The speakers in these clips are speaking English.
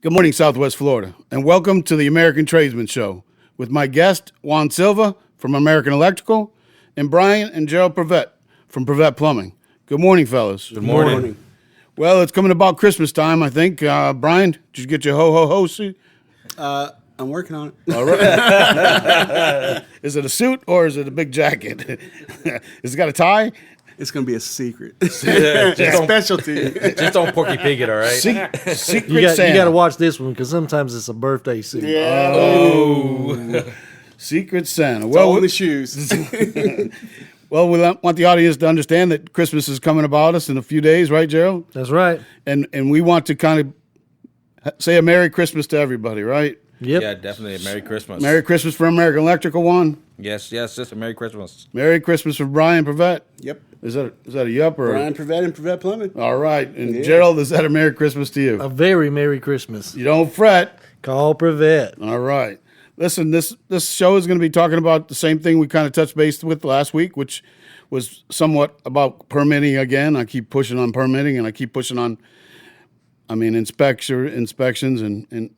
Good morning, Southwest Florida, and welcome to the American Tradesman Show with my guest, Juan Silva from American Electrical, and Brian and Gerald Prevette from Prevette Plumbing. Good morning, fellas. Good morning. Well, it's coming about Christmas time, I think. Brian, did you get your ho-ho-ho suit? I'm working on it. All right. Is it a suit or is it a big jacket? Has it got a tie? It's going to be a secret. Just Specialty. Just don't Porky Pig it, all right? Secret You Santa. got to watch this one because sometimes it's a birthday suit. Yeah. Oh. Secret Santa. It's all in the shoes. Well, we want the audience to understand that Christmas is coming about us in a few days, right, Gerald? That's right. And we want to kind of say a Merry Christmas to everybody, right? Yep. Yeah, definitely. Merry Christmas. Merry Christmas for American Electrical one. Yes, just a Merry Christmas. Merry Christmas for Brian Prevette. Yep. Is that a yup or? Brian Prevette and Prevette Plumbing. All right. And Yeah. Gerald, is that a Merry Christmas to you? A very Merry Christmas. You don't fret. Call Prevette. All right. Listen, this show is going to be talking about the same thing we kind of touched base with last week, which was somewhat about permitting again. I keep pushing on permitting, and I keep pushing on, inspections, and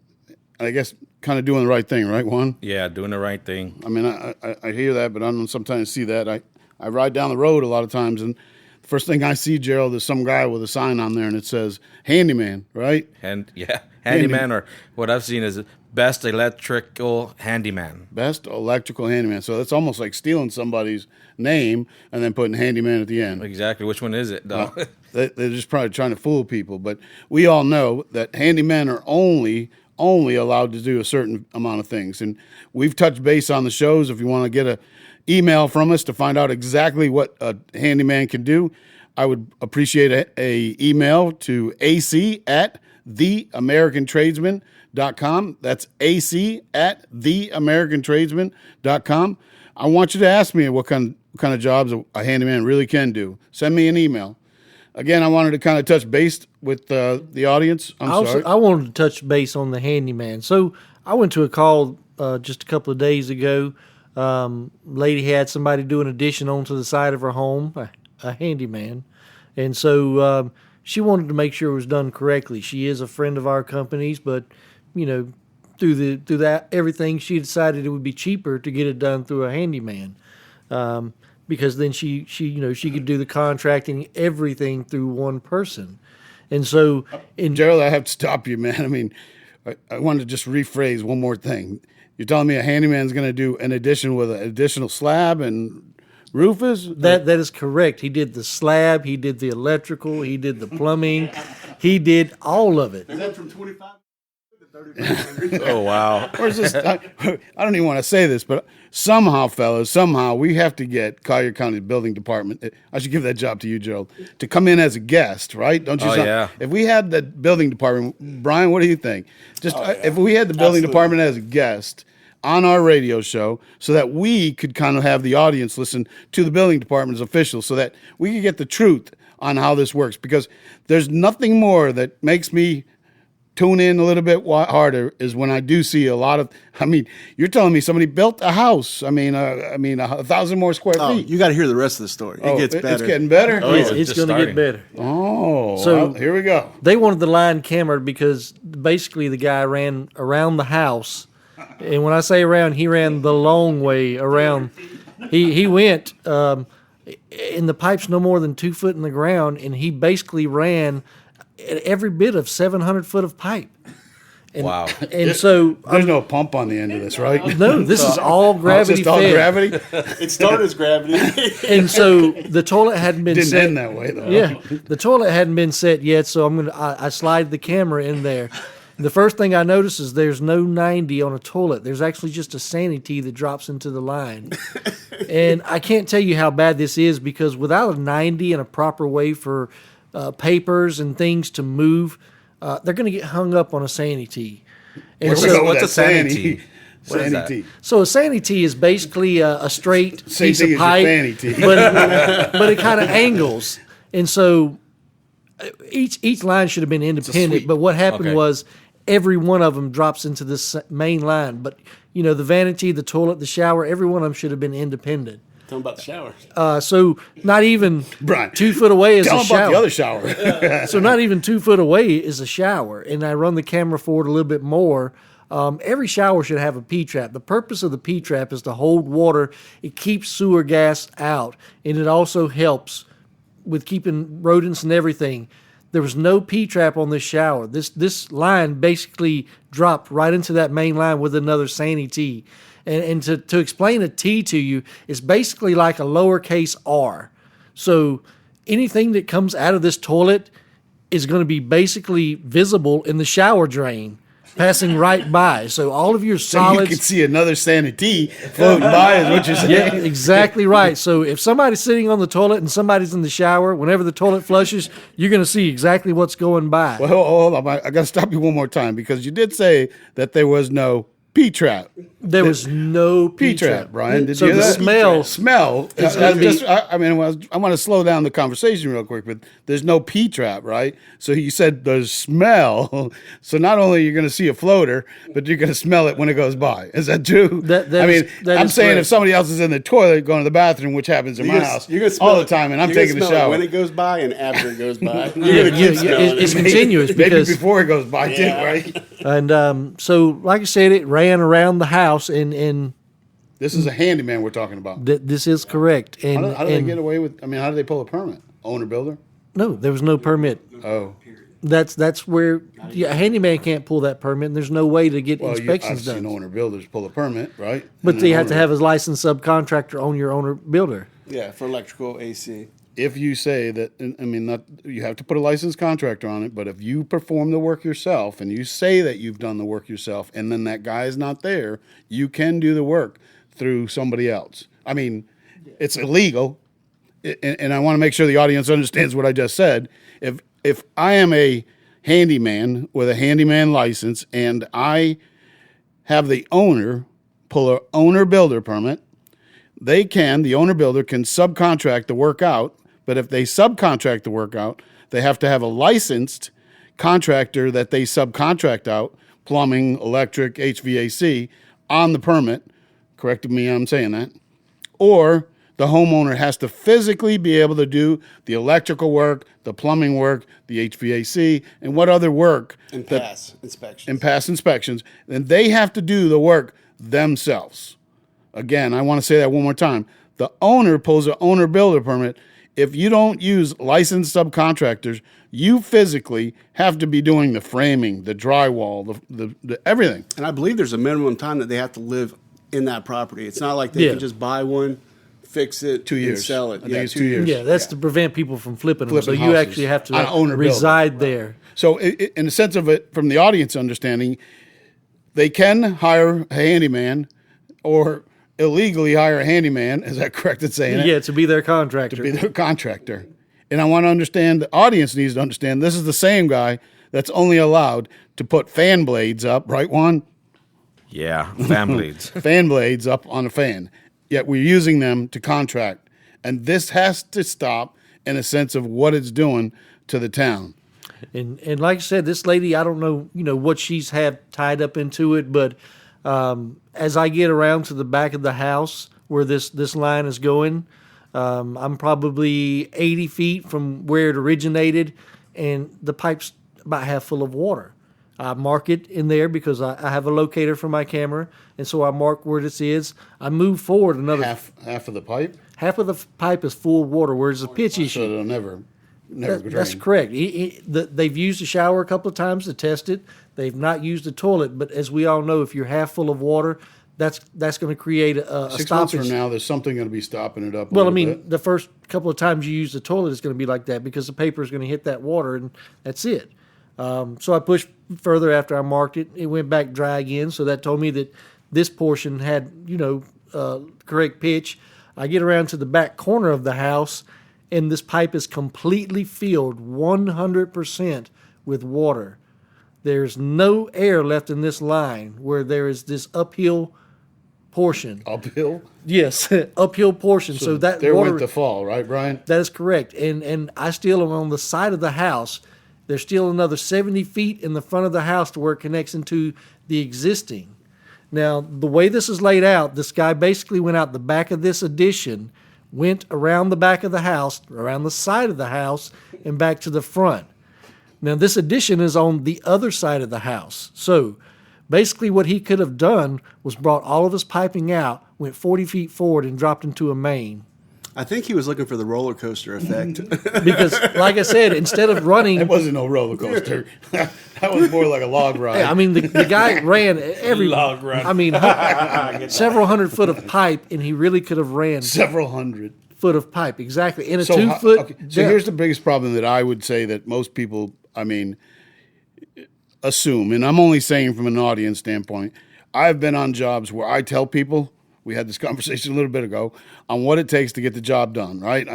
I guess kind of doing the right thing, right, Juan? Yeah, doing the right thing. I mean, I hear that, but I don't sometimes see that. I ride down the road a lot of times, and the first thing I see, Gerald, is some guy with a sign on there, and it says handyman, right? And yeah, handyman, or what I've seen is best electrical handyman. Best electrical handyman. So that's almost like stealing somebody's name and then putting handyman at the end. Exactly. Which one is it, though? They're just probably trying to fool people. But we all know that handymen are only allowed to do a certain amount of things. And we've touched base on the shows. If you want to get a email from us to find out exactly what a handyman can do, I would appreciate a email to ac@theamericantradesman.com. That's ac@theamericantradesman.com. I want you to ask me what kind of jobs a handyman really can do. Send me an email. Again, I wanted to kind of touch base with the audience. I wanted to touch base on the handyman. So I went to a call just a couple of days ago. Lady had somebody do an addition onto the side of her home, a handyman. And so she wanted to make sure it was done correctly. She is a friend of our company's, but, through that everything, she decided it would be cheaper to get it done through a handyman. Because then she could do the contracting, everything through one person. And so, Gerald, I have to stop you, man. I mean, I wanted to just rephrase one more thing. You're telling me a handyman's going to do an addition with an additional slab and roof is? that is correct. He did the slab, he did the electrical, he did the plumbing, he did all of it. Is that from 25 to 3500? Oh, wow. Where's this? I don't even want to say this, but somehow, fellas, we have to get Collier County Building Department. I should give that job to you, Gerald, to come in as a guest, right? Don't you? Oh, yeah. If we had the building department, Brian, what do you think? If we had the building department as a guest on our radio show, so that we could kind of have the audience listen to the building department's officials, so that we could get the truth on how this works, because there's nothing more that makes me tune in a little bit harder is when I do see a lot of. I mean, you're telling me somebody built a house. 1,000 more square feet. You got to hear the rest of the story. It gets better. It's getting better. Oh, yeah. It's just going to starting. get better. Oh, So- well, here we go. They wanted the line camera because basically the guy ran around the house. And when I say around, he ran the long way around. He went, and the pipe's no more than 2 foot in the ground, and he basically ran every bit of 700 foot of pipe. And, Wow. And so, There's no pump on the end of this, right? no, this is all gravity It's just all fed. gravity. It started as gravity. And so the toilet hadn't been Didn't set. end that way though. Yeah, the toilet hadn't been set yet, so I slide the camera in there. The first thing I notice is there's no 90 on a toilet. There's actually just a sanity that drops into the line. And I can't tell you how bad this is, because without a 90 and a proper way for papers and things to move, they're going to get hung up on a sanity. And Where we so, go with what's that a sanity? What is that? Sanity. so a sanity is basically a straight Same piece thing of as your pipe, fanny tee. but it kind of angles, and so each line should have been independent. sweep. But what happened Okay. was every one of them drops into this main line. But the vanity, the toilet, the shower, every one of them should have been independent. Tell them about the shower. So not even Brian, 2 foot away is Tell a them about shower. the other shower. So not even 2 foot away is a shower, and I run the camera forward a little bit more. Every shower should have a P-trap. The purpose of the P-trap is to hold water. It keeps sewer gas out, and it also helps with keeping rodents and everything. There was no P-trap on this shower. This line basically dropped right into that main line with another Sani T. And to explain a T to you, it's basically like a lowercase r. So anything that comes out of this toilet is going to be basically visible in the shower drain, passing right by. So all of your So you solids. can see another sanity floating by, is what you're saying. Yeah, exactly right. So if somebody's sitting on the toilet and somebody's in the shower, whenever the toilet flushes, you're going to see exactly what's going by. Well, hold on. I got to stop you one more time because you did say that there was no P-trap. There was no P-trap, Brian. Did so you hear the that? smell. Smell. I want to slow down the conversation real quick, but there's no P-trap, right? So you said there's smell. So not only you're going to see a floater, but you're going to smell it when it goes by. Is that true? That I'm is saying correct. if somebody else is in the toilet going to the bathroom, which happens in my house You're gonna smell all the it- time, and I'm you're gonna taking the smell it shower. when it goes by and after it goes by. Yeah, You're gonna keep smelling it's it. continuous Maybe because before it goes by, Yeah. too, right? and so like I said, it ran around the house and This is a handyman we're talking about. this is correct. And How do they and- get away with? I mean, how do they pull a permit? Owner builder? No, there was no permit. Oh, That's where a handyman can't pull that permit. And there's no way to get well, I've inspections seen done. owner builders pull a permit, right? But And they an have to owner- have a licensed subcontractor own your owner builder. Yeah, for electrical AC. If you say that, I mean, not you have to put a licensed contractor on it, but if you perform the work yourself and you say that you've done the work yourself, and then that guy is not there, you can do the work through somebody else. I mean, it's illegal, and I want to make sure the audience understands what I just said. If I am a handyman with a handyman license and I have the owner pull a owner builder permit, the owner builder can subcontract the work out, but if they subcontract the work out, they have to have a licensed contractor that they subcontract out, plumbing, electric, HVAC, on the permit. Correct me, I'm saying that. Or the homeowner has to physically be able to do the electrical work, the plumbing work, the HVAC, and what other work And that- pass inspections. and pass inspections, then they have to do the work themselves. Again, I want to say that one more time. The owner pulls an owner builder permit. If you don't use licensed subcontractors, you physically have to be doing the framing, the drywall, the everything. And I believe there's a minimum time that they have to live in that property. It's not like they Yeah. can just buy one, fix it, 2 years. and sell it. I think it's 2 years. Yeah, that's to prevent people from flipping them. So Flipping you houses actually have on owner to builder. reside there. So, in the sense of it, from the audience understanding, they can hire a handyman or illegally hire a handyman. Is that correct in saying it? Yeah, to be their contractor. Be their contractor. And I want to understand, the audience needs to understand, this is the same guy that's only allowed to put fan blades up, right, Juan? Yeah, families. Fan blades up on a fan. Yet we're using them to contract. And this has to stop in a sense of what it's doing to the town. And like I said, this lady, I don't know, what she's had tied up into it, but as I get around to the back of the house where this line is going, I'm probably 80 feet from where it originated, and the pipe's about half full of water. I mark it in there because I have a locator for my camera, and so I mark where this is. I move forward another Half of the pipe, half of the pipe is full of water, where it's a pitch so issue. it'll never drain. That's correct. They've used the shower a couple of times to test it. They've not used the toilet, but as we all know, if you're half full of water, that's going to create a 6 months stoppage. from now, there's something going to be stopping it up. Well, I mean, the first couple of times you use the toilet, it's going to be like that because the paper is going to hit that water, and that's it. So I pushed further after I marked it. It went back dry again, so that told me that this portion had, correct pitch. I get around to the back corner of the house, and this pipe is completely filled 100% with water. There's no air left in this line where there is this uphill portion. uphill. Yes, uphill portion. So that there water, went the fall, right, Brian? that is correct. And I still am on the side of the house. There's still another 70 feet in the front of the house to where it connects into the existing. Now, the way this is laid out, this guy basically went out the back of this addition, went around the back of the house, around the side of the house, and back to the front. Now, this addition is on the other side of the house. So, basically what he could have done was brought all of his piping out, went 40 feet forward, and dropped into a main. I think he was looking for the roller coaster effect. Because, like I said, instead of running... It wasn't no roller coaster. That was more like a log ride. Yeah, I mean, the guy ran every Log run. I mean, several hundred foot of pipe, and he really could have ran Several hundred. foot of pipe exactly in a So 2 foot. okay, so here's the biggest problem that I would say that most people, assume, and I'm only saying from an audience standpoint. I've been on jobs where I tell people, we had this conversation a little bit ago, on what it takes to get the job done, right?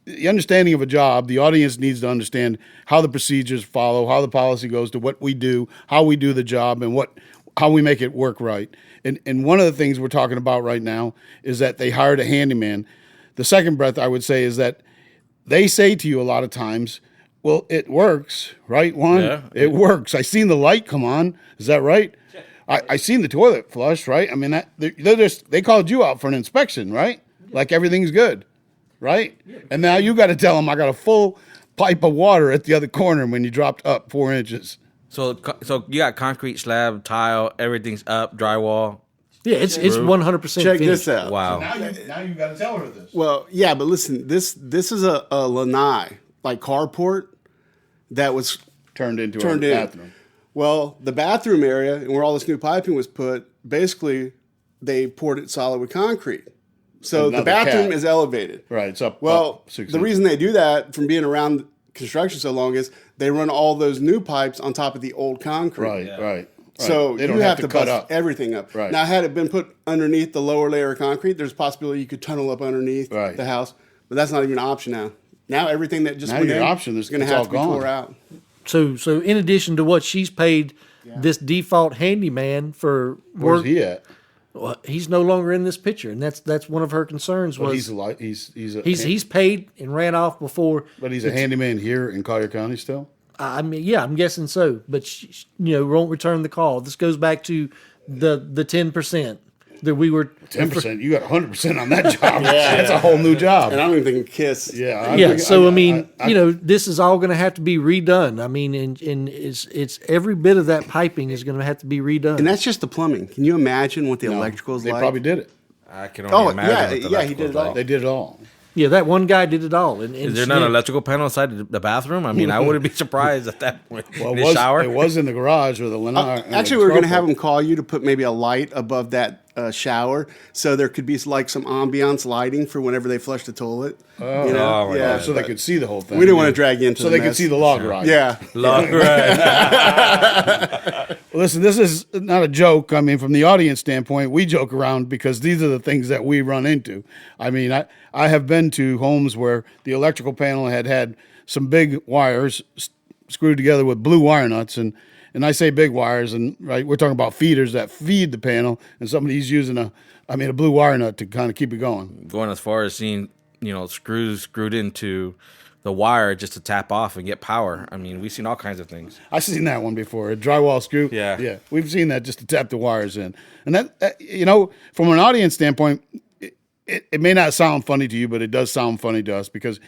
The understanding of a job, the audience needs to understand how the procedures follow, how the policy goes to what we do, how we do the job, and how we make it work right. And one of the things we're talking about right now is that they hired a handyman. The second breath, I would say, is that they say to you a lot of times, well, it works, right, Juan? Yeah. It works. I seen the light come on. Is that right? I seen the toilet flush, right? I mean, they called you out for an inspection, right? Like everything's good, right? And now you got to tell them I got a full pipe of water at the other corner when you dropped up 4 inches. So you got concrete slab, tile, everything's up, drywall. Yeah, it's 100% Check finished. this out. Wow. Now you got to tell her this. Well, yeah, but listen, this is a lanai, like carport, that was Turned into turned a in. bathroom. Well, the bathroom area and where all this new piping was put, basically they poured it solid with concrete. So Another the bathroom cat. is elevated. Right, it's up. Well, up 6 the inches. reason they do that, from being around construction so long, is they run all those new pipes on top of the old concrete. Right. So They don't you have to cut bust up. everything up. Right. Now, had it been put underneath the lower layer of concrete, there's a possibility you could tunnel up underneath Right. the house. But that's not even an option now. Now everything that just Now went your in option is going to it's have all to be gone. tore out. So in addition to what she's paid this default handyman for Where's work, he at? well, he's no longer in this picture, and that's one of her concerns. Well, Was he's paid and ran off before. but he's a handyman here in Collier County still. I mean, yeah, I'm guessing so, but she, won't return the call. This goes back to the 10% that we were 10%. You got 100% on that job. That's a whole new job. And I don't even think Kiss. Yeah. Yeah, so I mean, this is all going to have to be redone. I mean, and it's every bit of that piping is going to have to be redone. And that's just the plumbing. Can you imagine what the No, electrical's they like? probably did it. I can Oh, only imagine. yeah, what the he did it electrical's all. like. They did it all. Yeah, that one guy did it all. And Is there not an electrical panel inside the bathroom? I mean, I wouldn't be surprised at that point. Well, The shower. it was in the garage or the lanai. Actually, we were going to have them call you to put maybe a light above that shower, so there could be like some ambiance lighting for whenever they flush the toilet. Oh, my yeah, God. so they could see the whole thing. We didn't want to drag you into So the they could mess. see the log ride. Yeah, Long ride. Listen, this is not a joke. I mean, from the audience standpoint, we joke around because these are the things that we run into. I mean, I have been to homes where the electrical panel had some big wires screwed together with blue wire nuts, and I say big wires, and right, we're talking about feeders that feed the panel, and somebody's using a blue wire nut to kind of keep it going. Going as far as seeing, screws screwed into the wire just to tap off and get power. I mean, we've seen all kinds of things. I've seen that one before, a drywall screw. Yeah. We've seen that just to tap the wires in. And that, from an audience standpoint, it may not sound funny to you, but it does sound funny to us because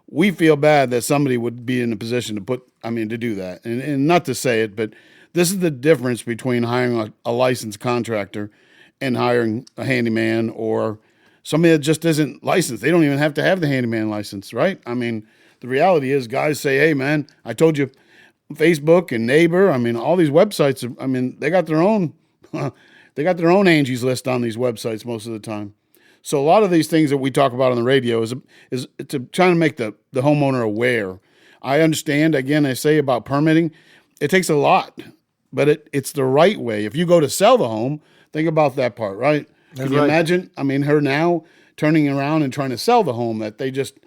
we feel bad that somebody would be in a position to do that. And not to say it, but this is the difference between hiring a licensed contractor and hiring a handyman or somebody that just isn't licensed. They don't even have to have the handyman license, right? I mean, the reality is guys say, hey, man, I told you, Facebook and Neighbor, all these websites, they got their own Angie's List on these websites most of the time. So a lot of these things that we talk about on the radio is to try to make the homeowner aware. I understand, again, I say about permitting, it takes a lot, but it's the right way. If you go to sell the home, think about that part, right? Can you right. imagine, her now turning around and trying to sell the home that they just,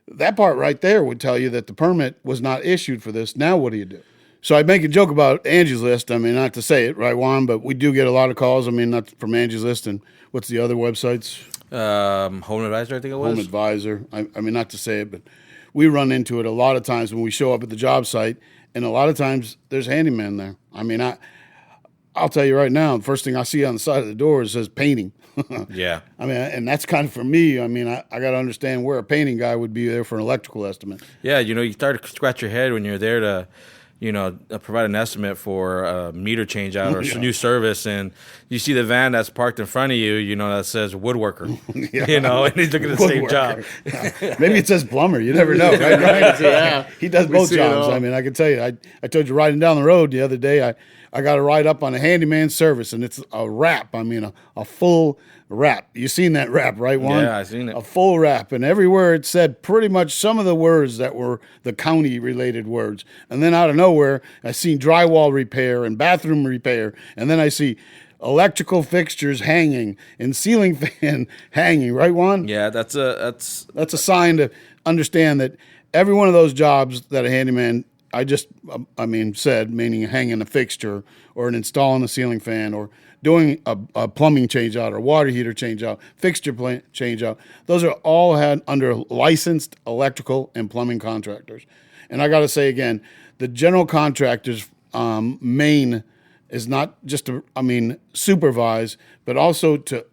that part right there would tell you that the permit was not issued for this. Now what do you do? So I make a joke about Angie's List. Not to say it, right, Juan, but we do get a lot of calls. Not from Angie's List and what's the other websites? Home Advisor, I think it was. Home Advisor. Not to say it, but we run into it a lot of times when we show up at the job site, and a lot of times there's handyman there. I'll tell you right now, the first thing I see on the side of the door is says painting. Yeah. I mean, and that's kind of for me. I mean, I got to understand where a painting guy would be there for an electrical estimate. Yeah, you start to scratch your head when you're there to, provide an estimate for a meter change out or new service, and you see the van that's parked in front of you, that says woodworker, and he's looking at the same job. Maybe it says plumber. You never know, right? Right? Yeah. He does both jobs. I mean, I can tell you, I told you riding down the road the other day, I got to ride up on a handyman service, and it's a wrap. I mean, a full wrap. You seen that wrap, right, Juan? Yeah, I seen it. A full wrap, and everywhere it said pretty much some of the words that were the county-related words. And then out of nowhere, I seen drywall repair and bathroom repair, and then I see electrical fixtures hanging and ceiling fan hanging, right, Juan? Yeah, that's a sign to understand that every one of those jobs that a handyman said, meaning hanging a fixture or installing a ceiling fan or doing a plumbing change out or water heater change out, fixture change out. Those are all had under licensed electrical and plumbing contractors. And I got to say again, the general contractor's main is not just to, supervise, but also to,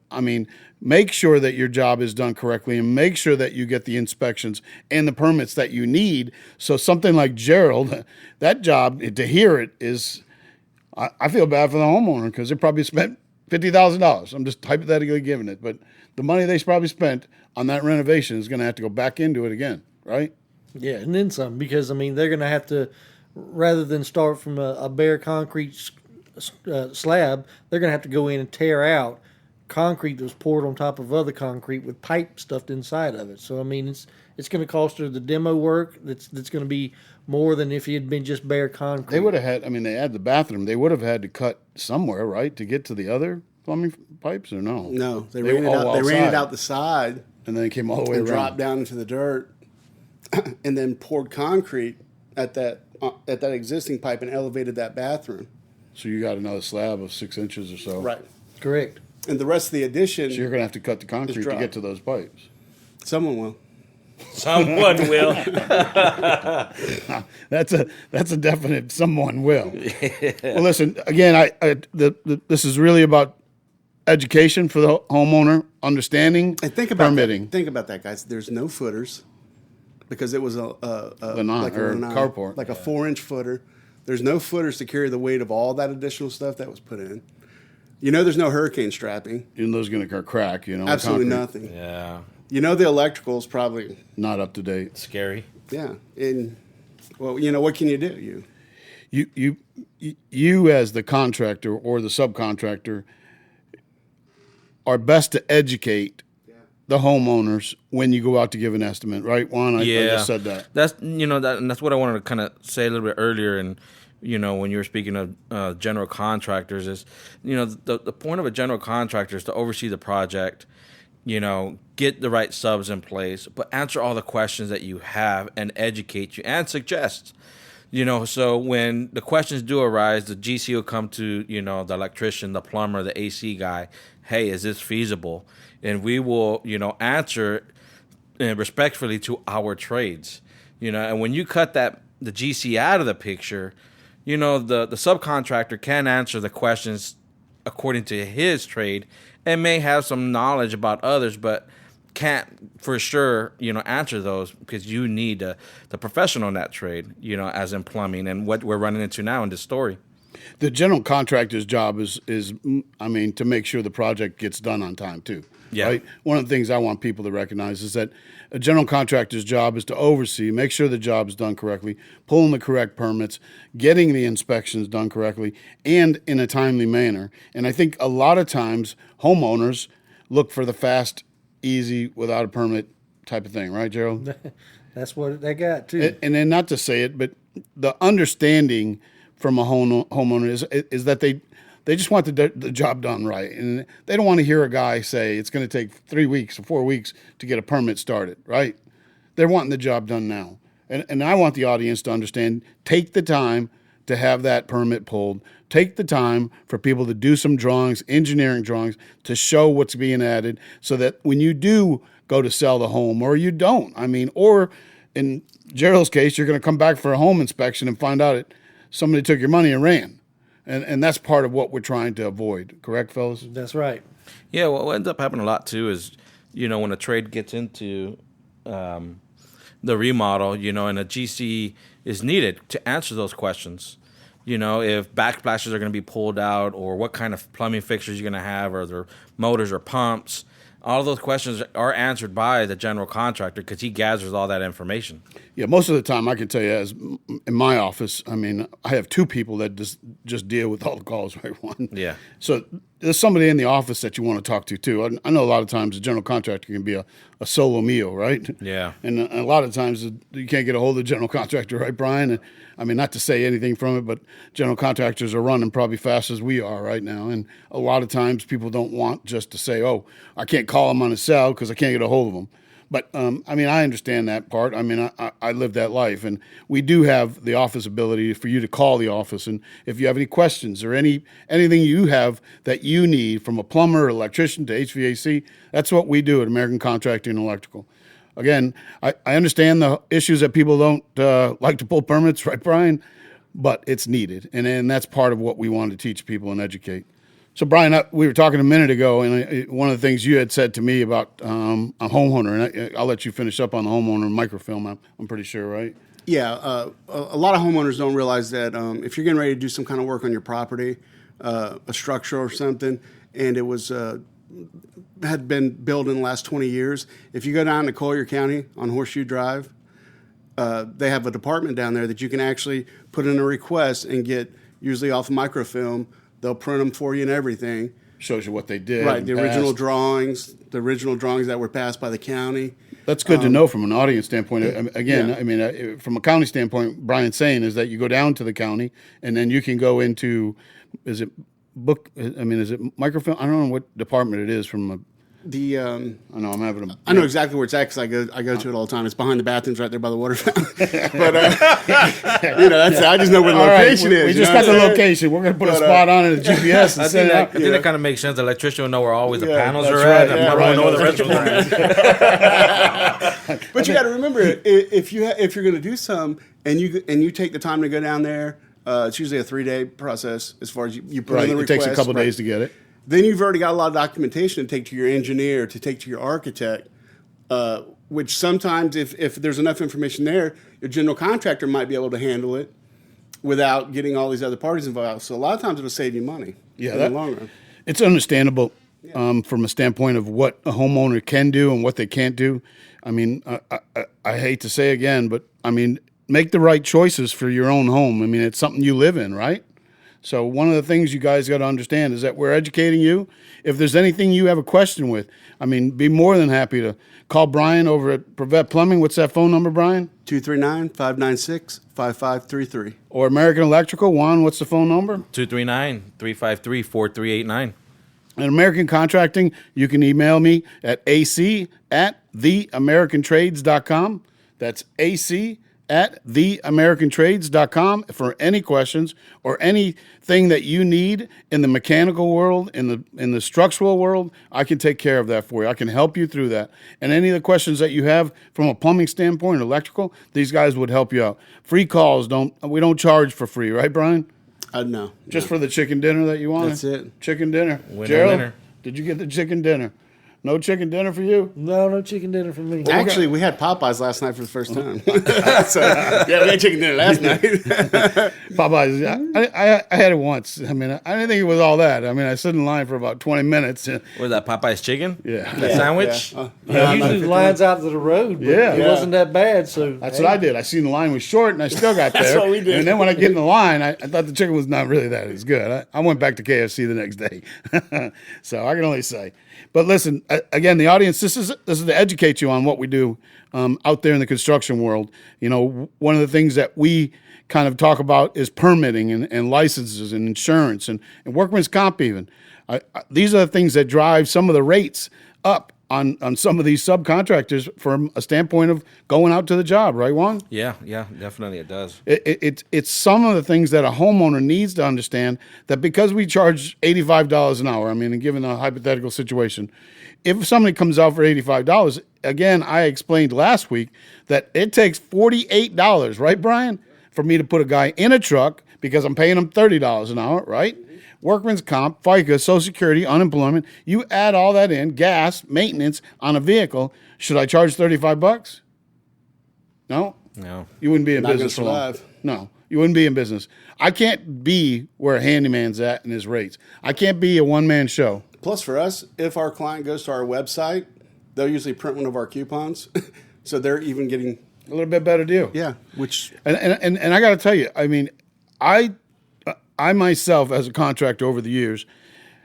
make sure that your job is done correctly and make sure that you get the inspections and the permits that you need. So something like Gerald, that job, to hear it is, I feel bad for the homeowner because they probably spent $50,000. I'm just hypothetically giving it, but the money they probably spent on that renovation is going to have to go back into it again, right? Yeah, and then some, because they're going to have to, rather than start from a bare concrete slab, they're going to have to go in and tear out concrete that was poured on top of other concrete with pipe stuffed inside of it. So it's going to cost her the demo work. That's going to be more than if it had been just bare concrete. They would have had. They had the bathroom. They would have had to cut somewhere, right, to get to the other plumbing pipes, or no? No, they ran it out the side, and then it came all the way and around. dropped down into the dirt, and then poured concrete at that existing pipe and elevated that bathroom. So you got another slab of 6 inches or so. Right. Correct. And the rest of the addition. So you're going to have to cut the concrete to get to those pipes. Someone will. Someone will. That's a definite someone will. Well, listen, again, this is really about education for the homeowner, understanding, and think about permitting. Think about that, guys. There's no footers because it was a carport, like a 4-inch footer. There's no footers to carry the weight of all that additional stuff that was put in. There's no hurricane strapping. You know, those going to crack. Absolutely nothing. Yeah. The electrical is probably not up to date. Scary. Yeah, and what can you do? You as the contractor or the subcontractor are best to educate the homeowners when you go out to give an estimate, right, Juan? I just said that. That's and that's what I wanted to kind of say a little bit earlier, and when you were speaking of general contractors, is the point of a general contractor is to oversee the project, get the right subs in place, but answer all the questions that you have and educate you and suggest. So when the questions do arise, the GC will come to, the electrician, the plumber, the AC guy. Hey, is this feasible? And we will, answer respectfully to our trades. And when you cut the GC out of the picture, the subcontractor can answer the questions according to his trade and may have some knowledge about others, but can't for sure, answer those because you need the professional in that trade, as in plumbing and what we're running into now in this story. The general contractor's job is to make sure the project gets done on time too. Yeah. Right? One of the things I want people to recognize is that a general contractor's job is to oversee, make sure the job is done correctly, pulling the correct permits, getting the inspections done correctly, and in a timely manner. And I think a lot of times homeowners look for the fast, easy, without a permit type of thing, right, Gerald? That's what they got too. And then not to say it, but the understanding from a homeowner is that they just want the job done right. And they don't want to hear a guy say it's going to take 3 weeks or 4 weeks to get a permit started, right? They're wanting the job done now. And I want the audience to understand, take the time to have that permit pulled. Take the time for people to do some drawings, engineering drawings, to show what's being added so that when you do go to sell the home or you don't, or in Gerald's case, you're going to come back for a home inspection and find out somebody took your money and ran. And that's part of what we're trying to avoid. Correct, fellas? That's right. Yeah, what ends up happening a lot too is, when a trade gets into the remodel, and a GC is needed to answer those questions. If backsplashes are going to be pulled out, or what kind of plumbing fixtures you're going to have, or their motors or pumps. All of those questions are answered by the general contractor because he gathers all that information. Yeah, most of the time I can tell you, as in my office, I mean, I have two people that just deal with all the calls, right? One. Yeah. So there's somebody in the office that you want to talk to too. I know a lot of times the general contractor can be a solo meal, right? Yeah. And a lot of times you can't get a hold of the general contractor, right, Brian? And, I mean, not to say anything from it, but general contractors are running probably fast as we are right now. And a lot of times people don't want just to say, oh, I can't call him on his cell because I can't get a hold of him. But, I mean, I understand that part. I mean, I live that life. And we do have the office ability for you to call the office. And if you have any questions or anything you have that you need, from a plumber, electrician to HVAC, that's what we do at American Contracting and Electrical. Again, I understand the issues that people don't like to pull permits, right, Brian? But it's needed. And that's part of what we want to teach people and educate. So, Brian, we were talking a minute ago, and one of the things you had said to me about a homeowner, and I'll let you finish up on the homeowner microfilm, I'm pretty sure, right? Yeah, a lot of homeowners don't realize that if you're getting ready to do some kind of work on your property, a structure or something, and it was had been built in the last 20 years, if you go down to Collier County on Horseshoe Drive, they have a department down there that you can actually put in a request and get, usually off microfilm. They'll print them for you and everything. Shows you what they did. Right, the original drawings that were passed by the county. That's good to know from an audience standpoint. Again, Yeah. I mean, from a county standpoint, Brian's saying is that you go down to the county and then you can go into, is it microfilm? I don't know what department it is from a, I know I'm having a. I know exactly where it's at because I go to it all the time. It's behind the bathrooms, right there by the water fountain. But I just know where the location is. We just got the location. We're going to put a spot on it at GPS and send it out. I think that kind of makes sense. The electrician will know where always the panels are right. at. And Yeah, probably right. know where the restrooms are at. But you got to remember, if you're going to do some and you take the time to go down there, it's usually a 3-day process as far as you put in the request. It takes a couple days to get it. Then you've already got a lot of documentation to take to your engineer, to take to your architect, which sometimes if there's enough information there, your general contractor might be able to handle it without getting all these other parties involved. So a lot of times it'll save you money in the long run. It's understandable from a standpoint of what a homeowner can do and what they can't do. I mean, I hate to say again, but I mean, make the right choices for your own home. I mean, it's something you live in, right? So one of the things you guys got to understand is that we're educating you. If there's anything you have a question with, I mean, be more than happy to call Brian over at Prevet Plumbing. What's that phone number, Brian? 239-596-5533. Or American Electrical. Juan, what's the phone number? 239-353-4389. And American Contracting, you can email me at ac@theamericantrades.com. That's ac@theamericantrades.com for any questions or anything that you need in the mechanical world, in the structural world. I can take care of that for you. I can help you through that. And any of the questions that you have from a plumbing standpoint, electrical, these guys would help you out. Free calls, we don't charge for free, right, Brian? No. Just for the chicken dinner that you wanted? That's it. Chicken dinner. Winner, Gerald, winner. did you get the chicken dinner? No chicken dinner for you? No chicken dinner for me. Actually, we had Popeyes last night for the first time. So, yeah, we had chicken dinner last night. Popeyes. I had it once. I mean, I didn't think it was all that. I mean, I stood in line for about 20 minutes. Was that Popeye's chicken? Yeah. The sandwich? Yeah. Usually the lines out to the road, but Yeah. it wasn't that bad. So That's what I did. I seen the line was short, and I still got there. That's what we did. And then when I get in the line, I thought the chicken was not really that as good. I went back to KFC the next day. So I can only say. But listen, again, the audience, this is to educate you on what we do out there in the construction world. You know, one of the things that we kind of talk about is permitting and licenses and insurance and workman's comp even. These are the things that drive some of the rates up on some of these subcontractors from a standpoint of going out to the job, right, Juan? Yeah, definitely it does. It's some of the things that a homeowner needs to understand, that because we charge $85 an hour, I mean, and given a hypothetical situation, if somebody comes out for $85, again, I explained last week that it takes $48, right, Brian, for me to put a guy in a truck, because I'm paying them $30 an hour, right? Workman's comp, FICA, Social Security, unemployment. You add all that in, gas, maintenance on a vehicle. Should I charge $35? No. No. You wouldn't be in Not business for gonna long. survive. No, you wouldn't be in business. I can't be where a handyman's at in his rates. I can't be a one-man show. Plus, for us, if our client goes to our website, they'll usually print one of our coupons, so they're even getting A little bit better deal. which And I got to tell you, I mean, I myself as a contractor over the years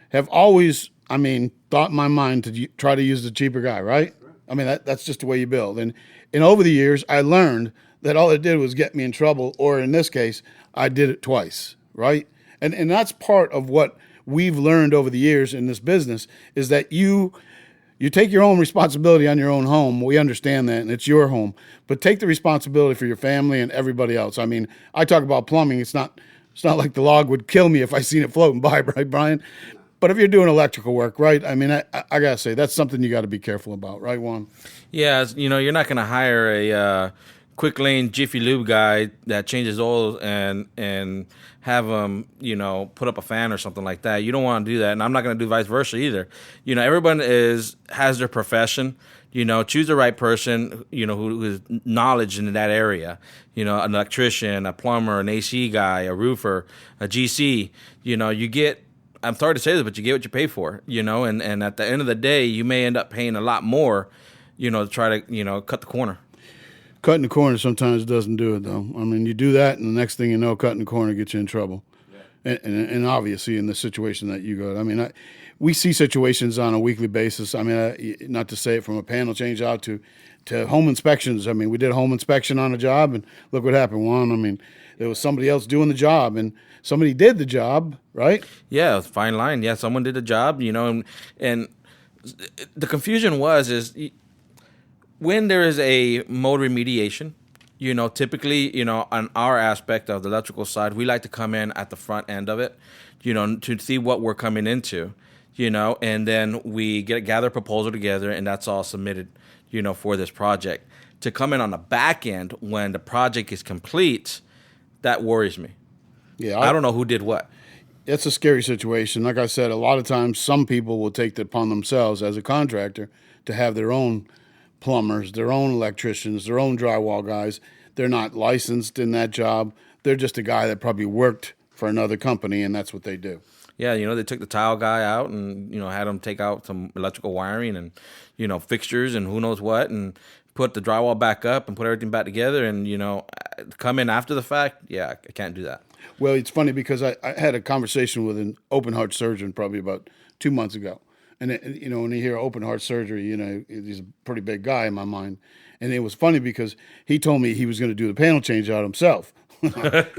have always, I mean, thought in my mind to try to use the cheaper guy, right? I mean, that's just the way you build. And over the years, I learned that all it did was get me in trouble, or in this case, I did it twice, right? And that's part of what we've learned over the years in this business is that you take your own responsibility on your own home. We understand that, and it's your home. But take the responsibility for your family and everybody else. I mean, I talk about plumbing. It's not like the log would kill me if I seen it floating by, right, Brian? But if you're doing electrical work, right? I mean, I got to say, that's something you got to be careful about, right, Juan? Yeah, you're not going to hire a quick lane Jiffy Lube guy that changes oil and have him, put up a fan or something like that. You don't want to do that, and I'm not going to do vice versa either. Everyone has their profession. Choose the right person, who is knowledge in that area. An electrician, a plumber, an AC guy, a roofer, a GC. You get. I'm sorry to say this, but you get what you pay for. And at the end of the day, you may end up paying a lot more. To try to cut the corner. Cutting the corner sometimes doesn't do it, though. I mean, you do that, and the next thing you know, cutting the corner gets you in trouble. Yeah. And obviously, in the situation that you go, I mean, we see situations on a weekly basis. I mean, not to say it from a panel change out to home inspections. I mean, we did a home inspection on a job, and look what happened. One, I mean, there was somebody else doing the job, and somebody did the job, right? Yeah, it was a fine line. Yeah, someone did the job, and the confusion is when there is a mold remediation, typically, on our aspect of the electrical side, we like to come in at the front end of it, to see what we're coming into, and then we gather a proposal together, and that's all submitted, for this project. To come in on the back end when the project is complete, that worries me. Yeah, I don't know who did what. It's a scary situation. Like I said, a lot of times some people will take it upon themselves as a contractor to have their own plumbers, their own electricians, their own drywall guys. They're not licensed in that job. They're just a guy that probably worked for another company, and that's what they do. Yeah, they took the tile guy out and, had him take out some electrical wiring and, fixtures and who knows what, and put the drywall back up and put everything back together and, come in after the fact. Yeah, I can't do that. Well, it's funny because I had a conversation with an open heart surgeon probably about 2 months ago. And, when you hear open heart surgery, he's a pretty big guy in my mind. And it was funny because he told me he was going to do the panel change out himself. But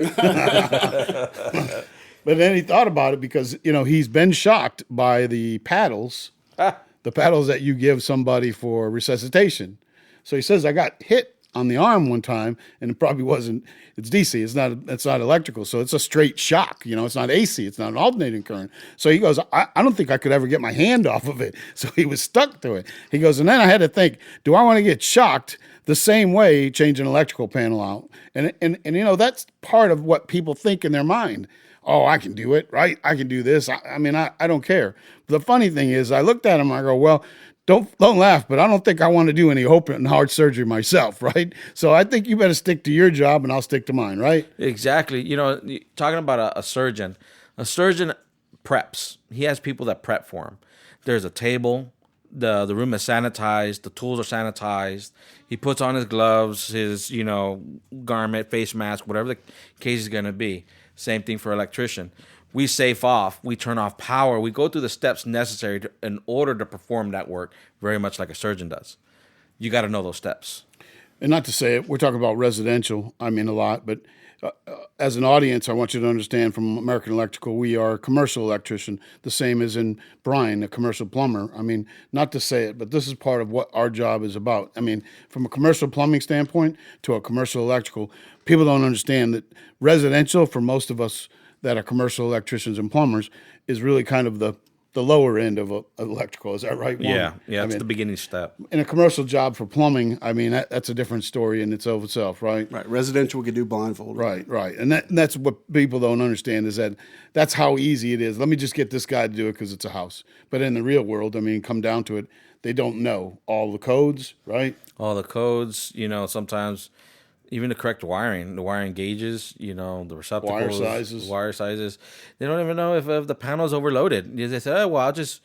then he thought about it because, he's been shocked by the paddles, the paddles that you give somebody for resuscitation. So he says, I got hit on the arm one time, and it probably wasn't. It's DC. It's not electrical, so it's a straight shock. It's not AC. It's not an alternating current. So he goes, I don't think I could ever get my hand off of it. So he was stuck to it. He goes, and then I had to think, do I want to get shocked the same way change an electrical panel out? And that's part of what people think in their mind. Oh, I can do it, right? I can do this. I don't care. The funny thing is, I looked at him. I go, well. Don't laugh, but I don't think I want to do any open heart surgery myself, right? So I think you better stick to your job, and I'll stick to mine, right? Exactly. Talking about a surgeon preps. He has people that prep for him. There's a table. The room is sanitized. The tools are sanitized. He puts on his gloves, his garment, face mask, whatever the case is going to be. Same thing for electrician. We safe off, we turn off power, we go through the steps necessary in order to perform that work, very much like a surgeon does. You got to know those steps. And not to say it, we're talking about residential, a lot, but as an audience, I want you to understand from American Electrical, we are a commercial electrician, the same as in Brian, a commercial plumber. Not to say it, but this is part of what our job is about. From a commercial plumbing standpoint to a commercial electrical, people don't understand that residential, for most of us that are commercial electricians and plumbers, is really kind of the the lower end of electrical. Is that right? Warren? Yeah, I it's mean, the beginning step. in a commercial job for plumbing, I mean, that's a different story in itself, right? Right. Residential, we could do blindfold. Right. And that's what people don't understand is that that's how easy it is. Let me just get this guy to do it because it's a house. But in the real world, I mean, come down to it, they don't know all the codes, right? All the codes, sometimes even the correct wiring, the wiring gauges, the receptacles, wire sizes. They don't even know if the panel's overloaded. They say, oh, well, I'll just,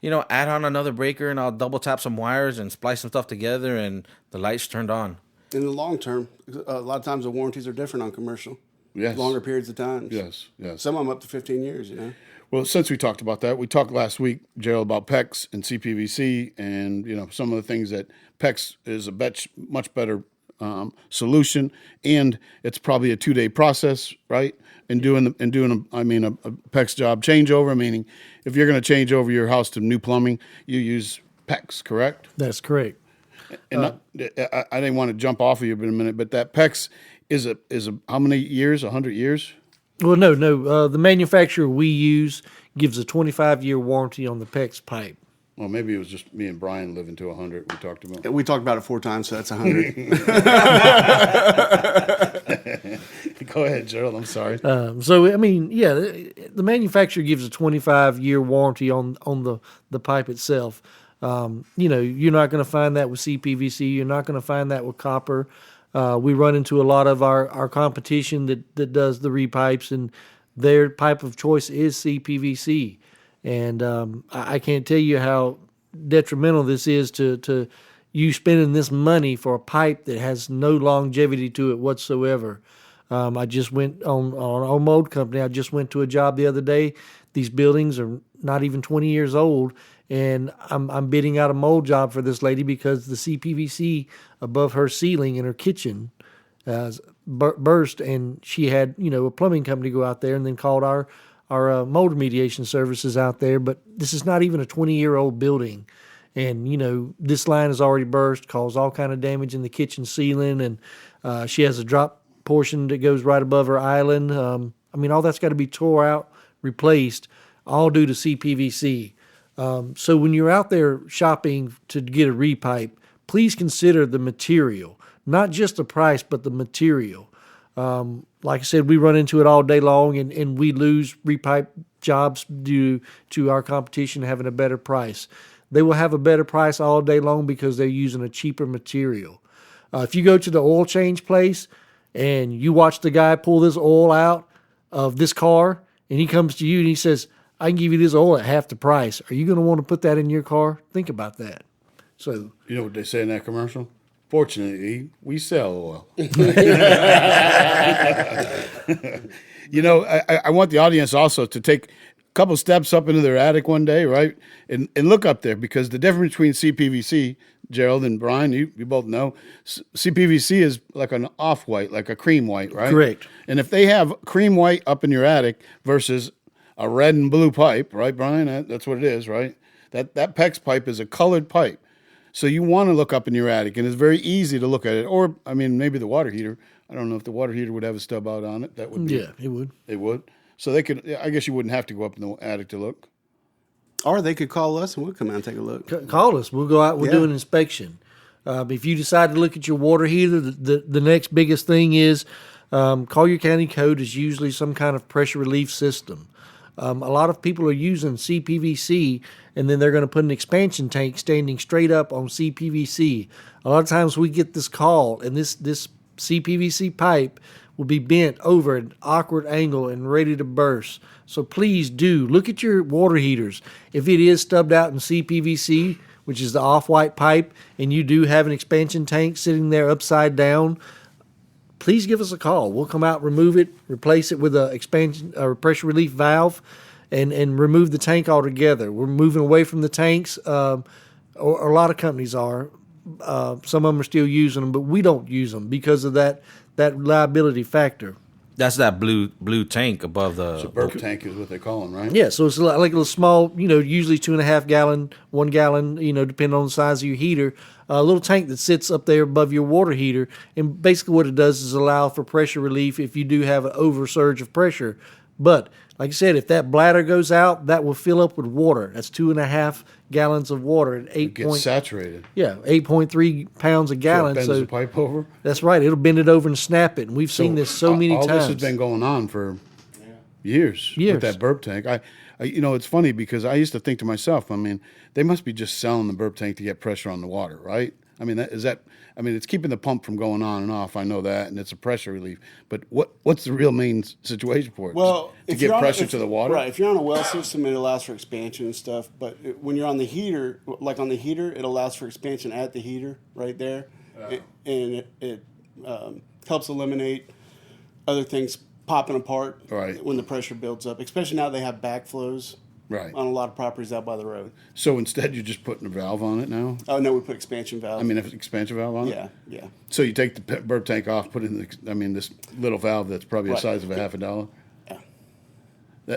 add on another breaker and I'll double tap some wires and splice some stuff together and the light's turned on. In the long term, a lot of times the warranties are different on commercial. Yes. Longer periods of time. Yes. Some of them up to 15 years, Well, since we talked about that, we talked last week, Gerald, about PEX and CPVC and, some of the things that PEX is a much better solution, and it's probably a 2-day process, right? And doing a PEX job changeover, meaning if you're going to change over your house to new plumbing, you use PEX, correct? That's correct. And I didn't want to jump off of you in a minute, but that PEX is a how many years? 100 years? Well, no. The manufacturer we use gives a 25-year warranty on the PEX pipe. Well, maybe it was just me and Brian living to 100. We talked about. We talked about it 4 times, so that's 100. Go ahead, Gerald. I'm sorry. The manufacturer gives a 25-year warranty on the pipe itself. You're not going to find that with CPVC. You're not going to find that with copper. We run into a lot of our competition that does the repipes, and their pipe of choice is CPVC. And I can't tell you how detrimental this is to you spending this money for a pipe that has no longevity to it whatsoever. I just went on our mold company. I just went to a job the other day. These buildings are not even 20 years old, and I'm bidding out a mold job for this lady because the CPVC above her ceiling in her kitchen burst, and she had a plumbing company go out there and then called our mold remediation services out there. But this is not even a 20-year-old building, and this line has already burst, caused all kind of damage in the kitchen ceiling, and she has a drop portion that goes right above her island. All that's got to be tore out, replaced, all due to CPVC. So when you're out there shopping to get a repipe, please consider the material, not just the price, but the material. Like I said, we run into it all day long, and we lose repipe jobs due to our competition having a better price. They will have a better price all day long because they're using a cheaper material. If you go to the oil change place and you watch the guy pull this oil out of this car, and he comes to you and he says, I can give you this oil at half the price. Are you going to want to put that in your car? Think about that. So, you know what they say in that commercial? Fortunately, we sell oil. I want the audience also to take a couple steps up into their attic one day, right? And look up there, because the difference between CPVC, Gerald and Brian, you both know, CPVC is like an off-white, like a cream white, right? Correct. And if they have cream white up in your attic versus a red and blue pipe, right, Brian? That's what it is, right? That PEX pipe is a colored pipe. So you want to look up in your attic, and it's very easy to look at it. Or, maybe the water heater. I don't know if the water heater would have a stub out on it. That would be. Yeah, it would. It would. So they could. I guess you wouldn't have to go up in the attic to look. Or they could call us and we'll come out and take a look. Call us. We'll go out. We'll do an inspection. If you decide to look at your water heater, the next biggest thing is Collier County Code is usually some kind of pressure relief system. A lot of people are using CPVC, and then they're going to put an expansion tank standing straight up on CPVC. A lot of times we get this call, and this CPVC pipe will be bent over at an awkward angle and ready to burst. So please do look at your water heaters. If it is stubbed out in CPVC, which is the off-white pipe, and you do have an expansion tank sitting there upside down, please give us a call. We'll come out, remove it, replace it with a expansion or pressure relief valve, and remove the tank altogether. We're moving away from the tanks, or a lot of companies are. Some of them are still using them, but we don't use them because of that liability factor. That's that blue tank above the... So burp tank is what they call them, right? Yeah, so it's like a little small, usually 2.5 gallon, 1 gallon, depending on the size of your heater, a little tank that sits up there above your water heater. And basically what it does is allow for pressure relief if you do have an oversurge of pressure But like I said, if that bladder goes out, that will fill up with water. That's 2.5 gallons of water at It gets saturated. 8.3 pounds a gallon. Bends So the pipe over. that's right. It'll bend it over and snap it. And we've seen this so many all times. This has been going on for years Years. with that burp tank. I, it's funny because I used to think to myself, I mean, they must be just selling the burp tank to get pressure on the water, right? I mean, it's keeping the pump from going on and off. I know that, and it's a pressure relief. But what's the real main situation for it? Well, to get pressure to the water, right? If you're on a well system, it allows for expansion and stuff. But when you're on the heater, like on the heater, it allows for expansion at the heater right there, and it helps eliminate other things popping apart when the pressure builds up. Especially now they have backflows. Right. On a lot of properties out by the road. So instead, you're just putting a valve on it now? Oh, no, we put expansion valve. I mean, expansion valve on it? Yeah. So you take the burp tank off, put in this little valve that's probably the size of a $50. Yeah.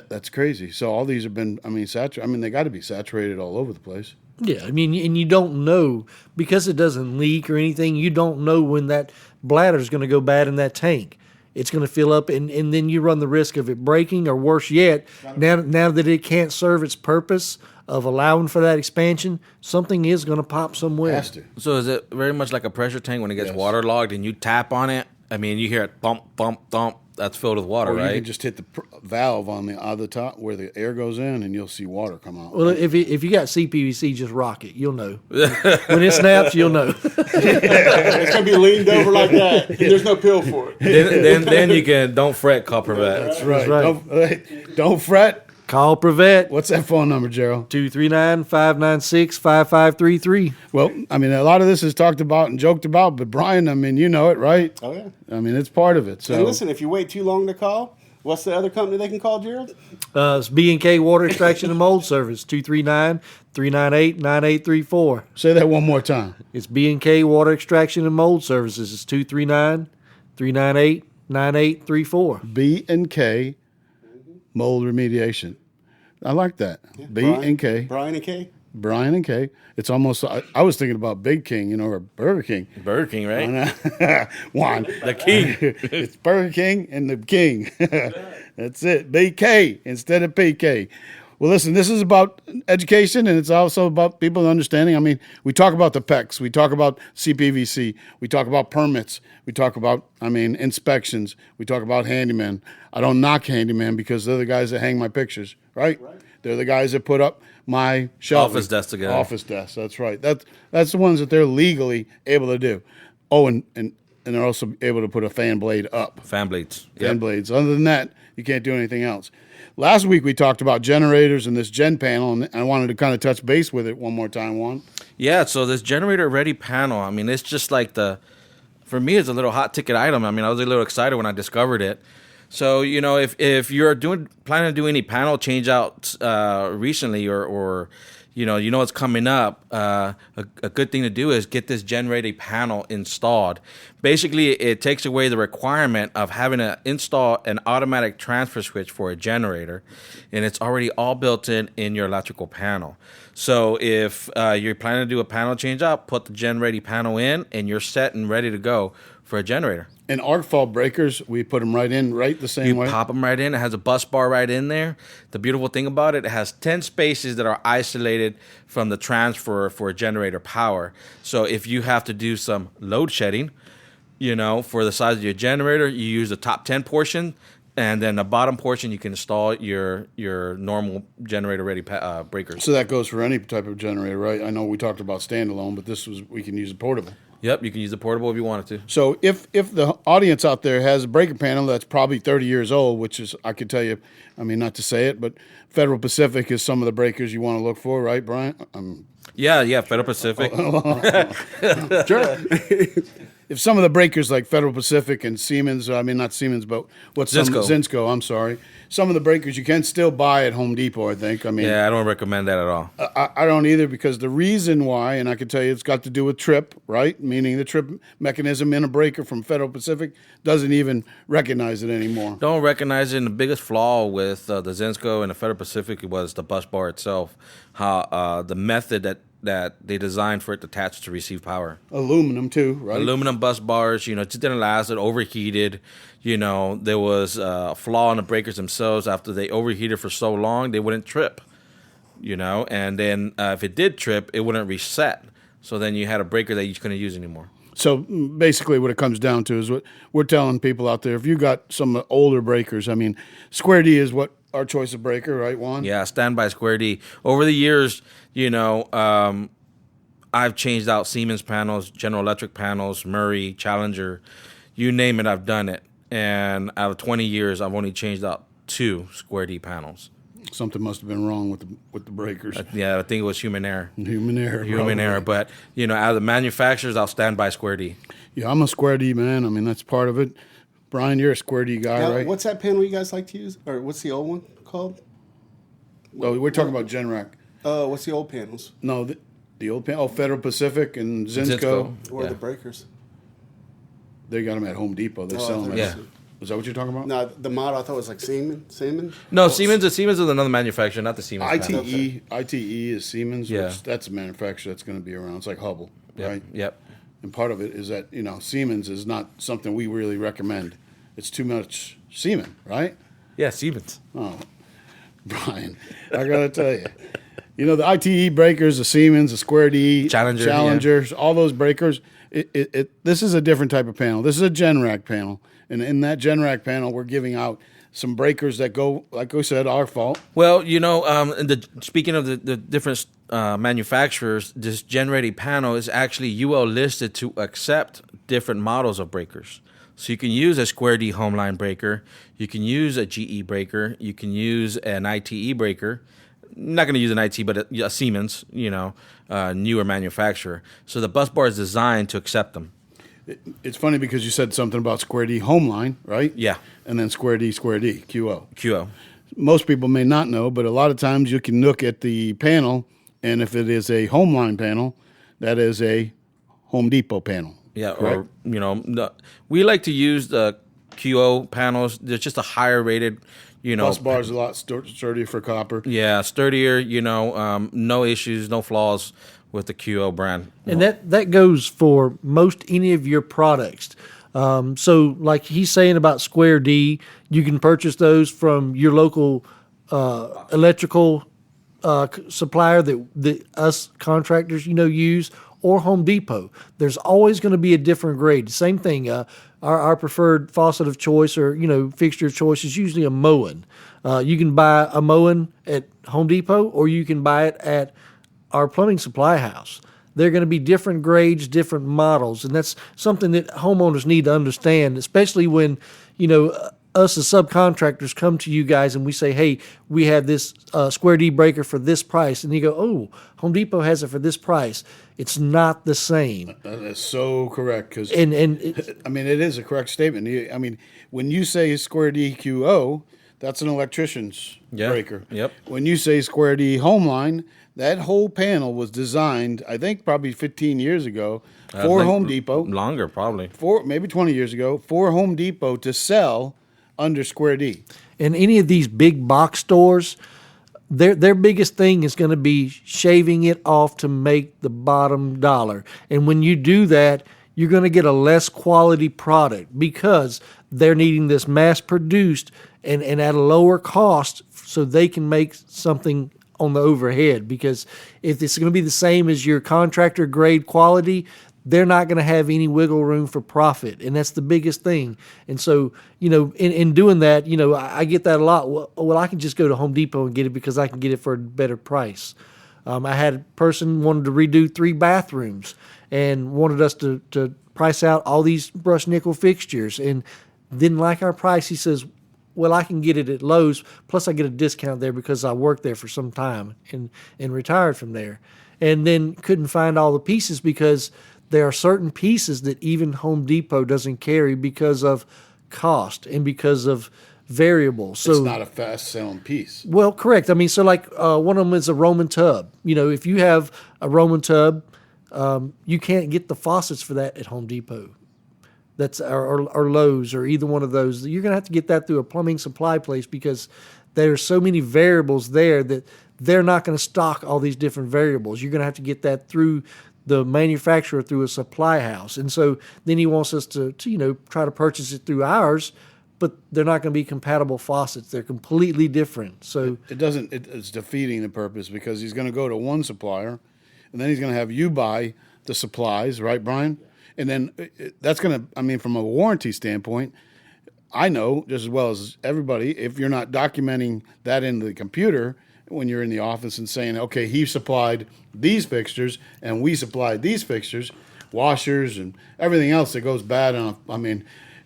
That's crazy. So all these have been, saturated. I mean, they got to be saturated all over the place. Yeah, and you don't know, because it doesn't leak or anything, you don't know when that bladder is going to go bad in that tank. It's going to fill up, and then you run the risk of it breaking, or worse yet, now that it can't serve its purpose of allowing for that expansion, something is going to pop somewhere. Has to. So is it very much like a pressure tank when it gets waterlogged and you tap on it? I mean, you hear it thump, thump, thump. That's filled with water, right? You can just hit the valve on the other top where the air goes in, and you'll see water come out. Well, if you got CPVC, just rock it. You'll know. When it snaps, you'll know. It's going to be leaned over like that. And there's no pill for it. Then you can, don't fret, call Prevent. That's right. Don't fret. Call Prevent. What's that phone number, Gerald? 239-596-5533. Well, a lot of this is talked about and joked about, but Brian, you know it, right? Oh, yeah. It's part of it. So and listen, if you wait too long to call, what's the other company they can call, Gerald? It's B&K Water Extraction and Mold Service, 239-398-9834. Say that one more time. It's B&K Water Extraction and Mold Services. It's 239-398-9834. B&K Mold Remediation. I like that. Yeah, B&K. Brian and K. Brian and K. It's almost, I was thinking about Big King, or Burger King. Burger King, right? One. The king. It's Burger King and the king. That's it. BK instead of PK. Well, listen, this is about education, and it's also about people understanding. We talk about the PECs. We talk about CPVC. We talk about permits. We talk about, inspections. We talk about handyman. I don't knock handyman because they're the guys that hang my pictures, right? They're the guys that put up my shelf. Office desk together. Office desk, that's right. That's the ones that they're legally able to do. Oh, and they're also able to put a fan blade up. Fan blades. Fan blades. Other than that, you can't do anything else. Last week we talked about generators and this gen panel, and I wanted to kind of touch base with it one more time, Juan. Yeah, so this generator ready panel, it's just like for me, it's a little hot ticket item. I was a little excited when I discovered it. So, if you're planning to do any panel change outs recently or it's coming up, a good thing to do is get this generator panel installed. Basically, it takes away the requirement of having to install an automatic transfer switch for a generator, and it's already all built in your electrical panel. So if you're planning to do a panel change out, put the generator panel in, and you're set and ready to go for a generator. And arc fault breakers, we put them right in, the same way. You pop them right in. It has a bus bar right in there. The beautiful thing about it has 10 spaces that are isolated from the transfer for generator power. So if you have to do some load shedding, for the size of your generator, you use the top 10 portion, and then the bottom portion you can install your normal generator ready breakers. So that goes for any type of generator, right? I know we talked about standalone, but we can use a portable. Yep, you can use the portable if you wanted to. So if the audience out there has a breaker panel that's probably 30 years old, which is, I could tell you, not to say it, but Federal Pacific is some of the breakers you want to look for, right, Brian? Yeah, Federal Pacific. Sure. If some of the breakers like Federal Pacific and Siemens, not Siemens, but Zinsco, I'm sorry. Some of the breakers you can still buy at Home Depot, I think. Yeah, I don't recommend that at all. I don't either, because the reason why, and I can tell you it's got to do with trip, right? Meaning the trip mechanism in a breaker from Federal Pacific doesn't even recognize it anymore. Don't recognize it. And the biggest flaw with the Zinsco and the Federal Pacific was the bus bar itself. How the method that they designed for it to attach to receive power. Aluminum too, right? Aluminum bus bars, it just didn't last. It overheated. There was a flaw in the breakers themselves. After they overheated for so long, they wouldn't trip. And then if it did trip, it wouldn't reset. So then you had a breaker that you couldn't use anymore. So basically what it comes down to is what we're telling people out there. If you got some older breakers, I mean, Square D is what our choice of breaker, right, Juan? Yeah, standby Square D. Over the years, I've changed out Siemens panels, General Electric panels, Murray, Challenger, you name it, I've done it. And out of 20 years, I've only changed out 2 Square D panels. Something must have been wrong with the breakers. Yeah, I think it was human error. Human error. Human error. But, out of the manufacturers, I'll stand by Square D. Yeah, I'm a Square D man. I mean, that's part of it. Brian, you're a Square D guy, right? What's that panel you guys like to use? Or what's the old one called? Oh, we're talking about Generac. What's the old panels? No, the old panel. Oh, Federal Pacific and Zinsco. Or the breakers? They got them at Home Depot. They sell them. Yeah. Is that what you're talking about? No, the model I thought was like Siemens. No, Siemens is another manufacturer, not the Siemens. ITE is Siemens. Yeah. Which that's a manufacturer that's going to be around. It's like Hubble, right? Yep. And part of it is that Siemens is not something we really recommend. It's too much Siemens, right? Yeah, Siemens. Oh, Brian, I got to tell you. The ITE breakers, the Siemens, the Square D, Challengers, all those breakers. This is a different type of panel. This is a Generac panel. And in that Generac panel, we're giving out some breakers that go, like we said, our fault. Well, speaking of the different manufacturers, this Gen-Ready panel is actually UL listed to accept different models of breakers. So you can use a Square D Homeline breaker, you can use a GE breaker, you can use an ITE breaker. Not going to use an IT, but a Siemens, newer manufacturer. So the bus bar is designed to accept them. It's funny because you said something about Square D Homeline, right? Yeah. And then Square D, QO. QO. Most people may not know, but a lot of times you can look at the panel, and if it is a Homeline panel, that is a Home Depot panel. Yeah, correct? Or, we like to use the QO panels. They're just a higher rated, Bus bar's a lot sturdier for copper. Yeah, sturdier, no issues, no flaws with the QO brand. And that goes for most any of your products. So like he's saying about Square D, you can purchase those from your local electrical supplier that us contractors, use, or Home Depot. There's always going to be a different grade. Same thing. Our preferred faucet of choice or fixture of choice is usually a Moen. You can buy a Moen at Home Depot, or you can buy it at our plumbing supply house. They're going to be different grades, different models, and that's something that homeowners need to understand, especially when us as subcontractors come to you guys and we say, hey, we have this Square D breaker for this price. And you go, oh, Home Depot has it for this price. It's not the same. That is so correct. Cause, it is a correct statement. When you say Square D QO, that's an electrician's breaker. Yep. When you say Square D Homeline, that whole panel was designed, I think, probably 15 years ago for Home Depot. Longer, probably. Maybe 20 years ago, for Home Depot to sell under Square D. And any of these big box stores, their biggest thing is going to be shaving it off to make the bottom dollar. And when you do that, you're going to get a less quality product because they're needing this mass produced and at a lower cost so they can make something on the overhead. Because if it's going to be the same as your contractor grade quality, they're not going to have any wiggle room for profit. And that's the biggest thing. And so, in doing that, I get that a lot. Well, I can just go to Home Depot and get it because I can get it for a better price. I had a person wanted to redo 3 bathrooms and wanted us to price out all these brushed nickel fixtures and didn't like our price. He says, well, I can get it at Lowe's, plus I get a discount there because I worked there for some time and retired from there. And then couldn't find all the pieces because there are certain pieces that even Home Depot doesn't carry because of cost and because of variables. So it's not a fast-selling piece. Well, correct. I mean, so like one of them is a Roman tub. If you have a Roman tub, you can't get the faucets for that at Home Depot. That's or Lowe's or either one of those. You're going to have to get that through a plumbing supply place because there are so many variables there that they're not going to stock all these different variables. You're going to have to get that through the manufacturer, through a supply house. And so then he wants us to try to purchase it through ours, but they're not going to be compatible faucets. They're completely different. So it's defeating the purpose, because he's going to go to one supplier, and then he's going to have you buy the supplies, right, Brian? And then that's going to, from a warranty standpoint, I know just as well as everybody, if you're not documenting that in the computer when you're in the office and saying, okay, he supplied these fixtures and we supplied these fixtures, washers and everything else that goes bad on,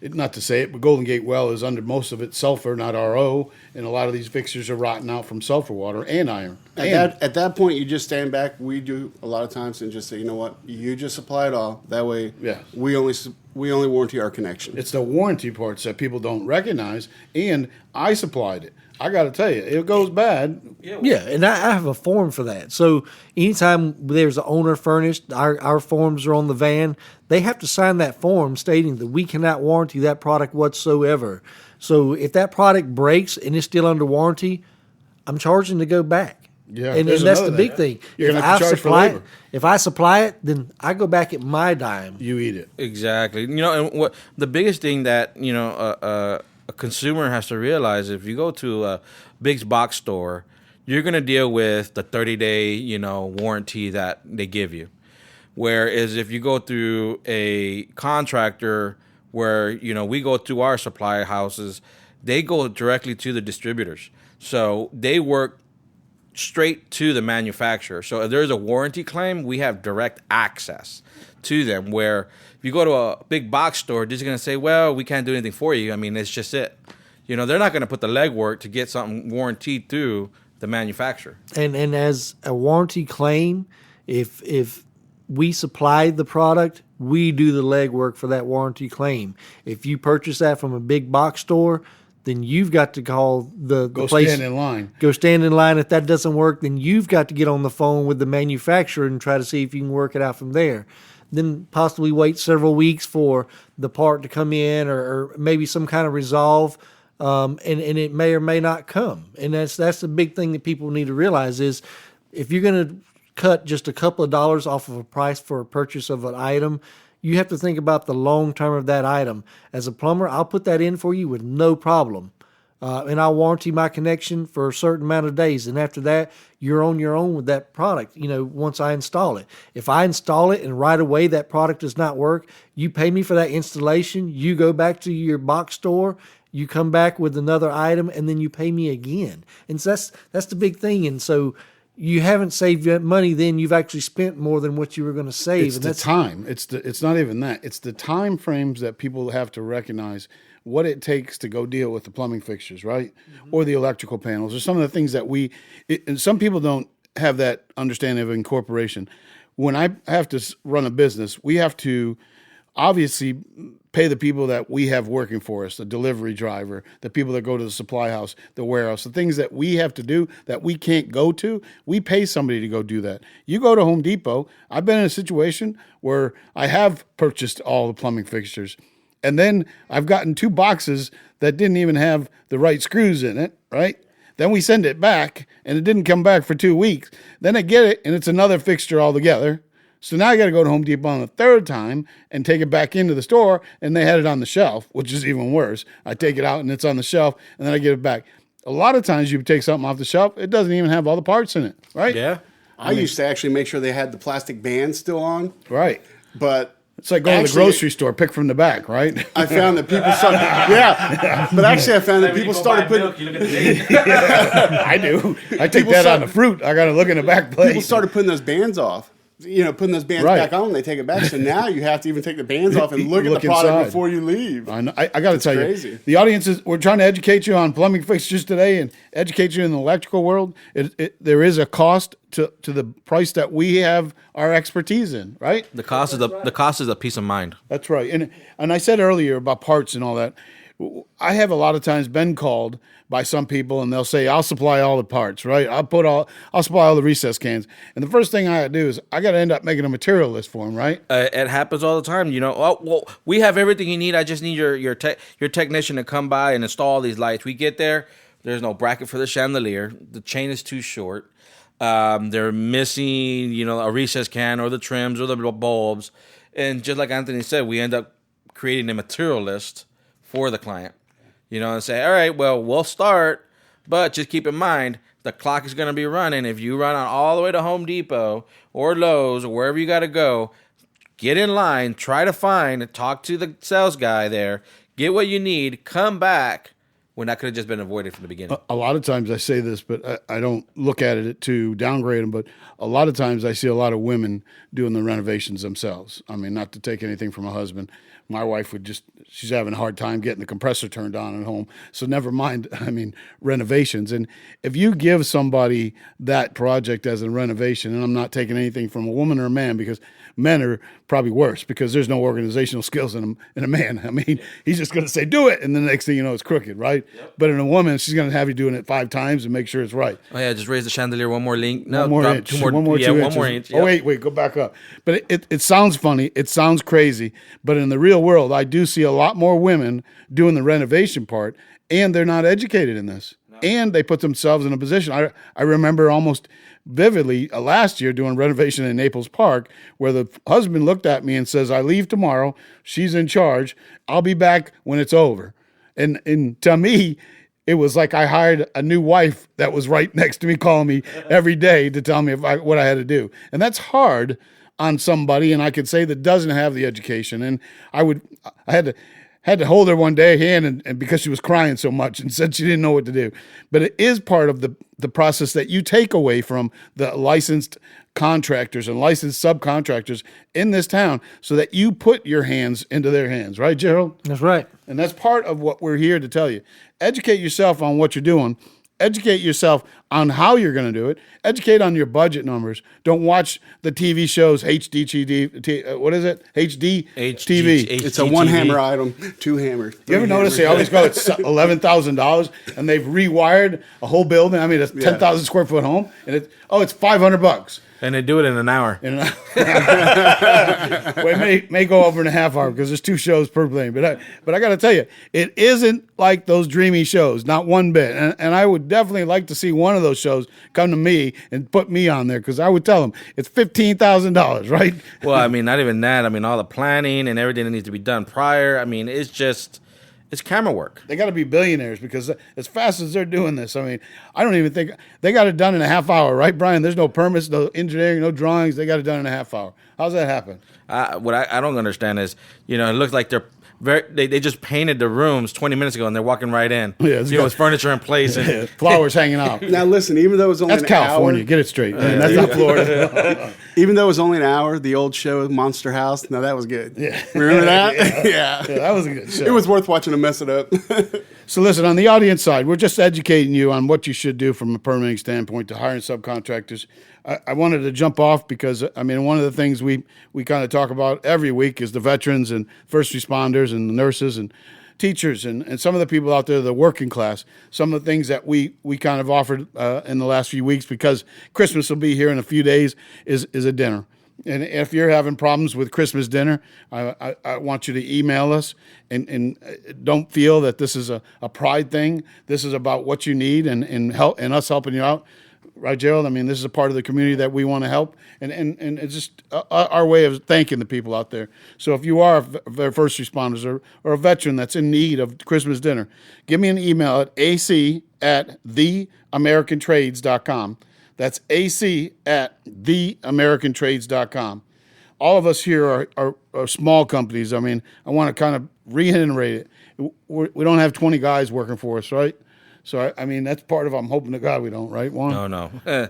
not to say it, but Golden Gate Well is under most of it sulfur, not RO, and a lot of these fixtures are rotting out from sulfur water and iron. At that point, you just stand back. We do a lot of times and just say, you know what, you just supply it all. That way, yeah, we only warranty our connection. It's the warranty parts that people don't recognize, and I supplied it. I got to tell you, it goes bad. Yeah, and I have a form for that. So anytime there's an owner furnished, our forms are on the van. They have to sign that form stating that we cannot warranty that product whatsoever. So if that product breaks and it's still under warranty, I'm charging to go back. Yeah, and that's the big thing. You're going to have to charge for labor. If I supply it, then I go back at my dime. You eat it. Exactly. And what the biggest thing that a consumer has to realize, if you go to a big box store, you're going to deal with the 30-day, warranty that they give you. Whereas if you go through a contractor where, we go through our supply houses, they go directly to the distributors. So they work straight to the manufacturer. So if there's a warranty claim, we have direct access to them, where if you go to a big box store, they're just going to say, well, we can't do anything for you. It's just it. They're not going to put the legwork to get something warranted through the manufacturer. And as a warranty claim, if we supply the product, we do the legwork for that warranty claim. If you purchase that from a big box store, then you've got to call the place. Stand in line. Go stand in line. If that doesn't work, then you've got to get on the phone with the manufacturer and try to see if you can work it out from there. Then possibly wait several weeks for the part to come in, or maybe some kind of resolve, and it may or may not come. And that's the big thing that people need to realize is, if you're going to cut just a couple of dollars off of a price for a purchase of an item, you have to think about the long term of that item. As a plumber, I'll put that in for you with no problem. And I'll warranty my connection for a certain amount of days. And after that, you're on your own with that product, once I install it. If I install it and right away that product does not work, you pay me for that installation, you go back to your box store, you come back with another item, and then you pay me again. And so that's the big thing. And so you haven't saved money, then you've actually spent more than what you were going to save. It's the time. It's not even that. It's the time frames that people have to recognize what it takes to go deal with the plumbing fixtures, right? Mm-hmm. Or the electrical panels, or some of the things that and some people don't have that understanding of incorporation. When I have to run a business, we have to obviously pay the people that we have working for us, the delivery driver, the people that go to the supply house, the warehouse, the things that we have to do that we can't go to, we pay somebody to go do that. You go to Home Depot, I've been in a situation where I have purchased all the plumbing fixtures, and then I've gotten 2 boxes that didn't even have the right screws in it, right? Then we send it back, and it didn't come back for 2 weeks. Then I get it, and it's another fixture altogether. So now I got to go to Home Depot on the 3rd time and take it back into the store, and they had it on the shelf, which is even worse. I take it out, and it's on the shelf, and then I get it back. A lot of times you take something off the shelf, it doesn't even have all the parts in it, right? Yeah. I used to actually make sure they had the plastic bands still on. Right. But it's like going to the grocery store, pick from the back, right? I found that people started, but actually I found that people started putting. Milk, you look at the date. I do. I take that on the fruit. I got to look in the back plate. People started putting those bands off. Putting those bands back on when they take it back. So now you have to even take the bands off and look at the product inside before you leave. I got to tell crazy. You, the audience we're trying to educate you on plumbing fixtures today and educate you in the electrical world. There is a cost to the price that we have our expertise in, right? The cost is a peace of mind. That's right. And I said earlier about parts and all that. I have a lot of times been called by some people, and they'll say, "I'll supply all the parts, right? I'll supply all the recess cans." And the first thing I got to do is I got to end up making a material list for them, right? It happens all the time. Oh, well, we have everything you need. I just need your technician to come by and install these lights. We get there. There's no bracket for the chandelier. The chain is too short. They're missing, a recess can or the trims or the bulbs. And just like Anthony said, we end up creating a material list for the client, and say, all right, well, we'll start, but just keep in mind, the clock is going to be running. If you run on all the way to Home Depot or Lowe's or wherever you got to go, get in line, try to talk to the sales guy there, get what you need, come back, when that could have just been avoided from the beginning. A lot of times I say this, but I don't look at it to downgrade them, but a lot of times I see a lot of women doing the renovations themselves. I mean, not to take anything from a husband. My wife she's having a hard time getting the compressor turned on at home. So never mind, renovations. And if you give somebody that project as a renovation, and I'm not taking anything from a woman or a man, because men are probably worse because there's no organizational skills in a man. I mean, he's just going to say, do it. And the next thing you know, it's crooked, right? Yep. But in a woman, she's going to have you doing it 5 times and make sure it's right. Oh, yeah, just raise the chandelier one more link. No, one more inch. 2 more, one more, yeah, 2 one inches. more inch. Yep. Oh, Yep. wait, go back up. But it sounds funny. It sounds crazy. But in the real world, I do see a lot more women doing the renovation part, and they're not educated in this. No. And they put themselves in a position. I remember almost vividly last year doing renovation in Naples Park, where the husband looked at me and says, I leave tomorrow. She's in charge. I'll be back when it's over. And to me, it was like I hired a new wife that was right next to me, calling me every day to tell me what I had to do. And that's hard on somebody, and I could say, that doesn't have the education. And I had to hold her one day hand, and because she was crying so much and said she didn't know what to do. But it is part of the process that you take away from the licensed contractors and licensed subcontractors in this town, so that you put your hands into their hands. Right, Gerald? That's right. And that's part of what we're here to tell you. Educate yourself on what you're doing. Educate yourself on how you're going to do it. Educate on your budget numbers. Don't watch the TV shows what is it? HD TV. It's a one hammer item, 2 hammers. You ever notice they always go, it's $11,000, and they've rewired a whole building? I mean, a 10,000 square foot home, and it's $500. And they do it in an hour. Well, it may go over in a half hour because there's 2 shows per plane. But I got to tell you, it isn't like those dreamy shows, not one bit. And I would definitely like to see one of those shows come to me and put me on there, because I would tell them it's $15,000, right? Well, not even that. All the planning and everything that needs to be done prior. It's camera work. They got to be billionaires, because as fast as they're doing this, I don't even think they got it done in a half hour, right, Brian? There's no permits, no engineering, no drawings. They got it done in a half hour. How's that happen? What I don't understand is, it looks like they just painted the rooms 20 minutes ago and they're walking right in. Yeah, with furniture in place and flowers hanging out. Now listen, even though it's only that's California. Get it straight, man. That's not Florida. Even though it was only an hour, the old show Monster House. Now that was good. Yeah, remember that? Yeah, that was a good show. It was worth watching to mess it up. So listen, on the audience side, we're just educating you on what you should do from a permitting standpoint to hiring subcontractors. I wanted to jump off because, one of the things we kind of talk about every week is the veterans and first responders and the nurses and teachers and some of the people out there, the working class. Some of the things that we kind of offered in the last few weeks, because Christmas will be here in a few days, is a dinner. And if you're having problems with Christmas dinner, I want you to email us, and don't feel that this is a pride thing. This is about what you need and help, and us helping you out. Right, Gerald? This is a part of the community that we want to help, and it's just our way of thanking the people out there. So if you are first responders or a veteran that's in need of Christmas dinner, give me an email at ac@theamericantrades.com. That's ac@theamericantrades.com. All of us here are small companies. I want to kind of reiterate it. We don't have 20 guys working for us, right? So, that's part of, I'm hoping to God we don't, right, Juan? No. No.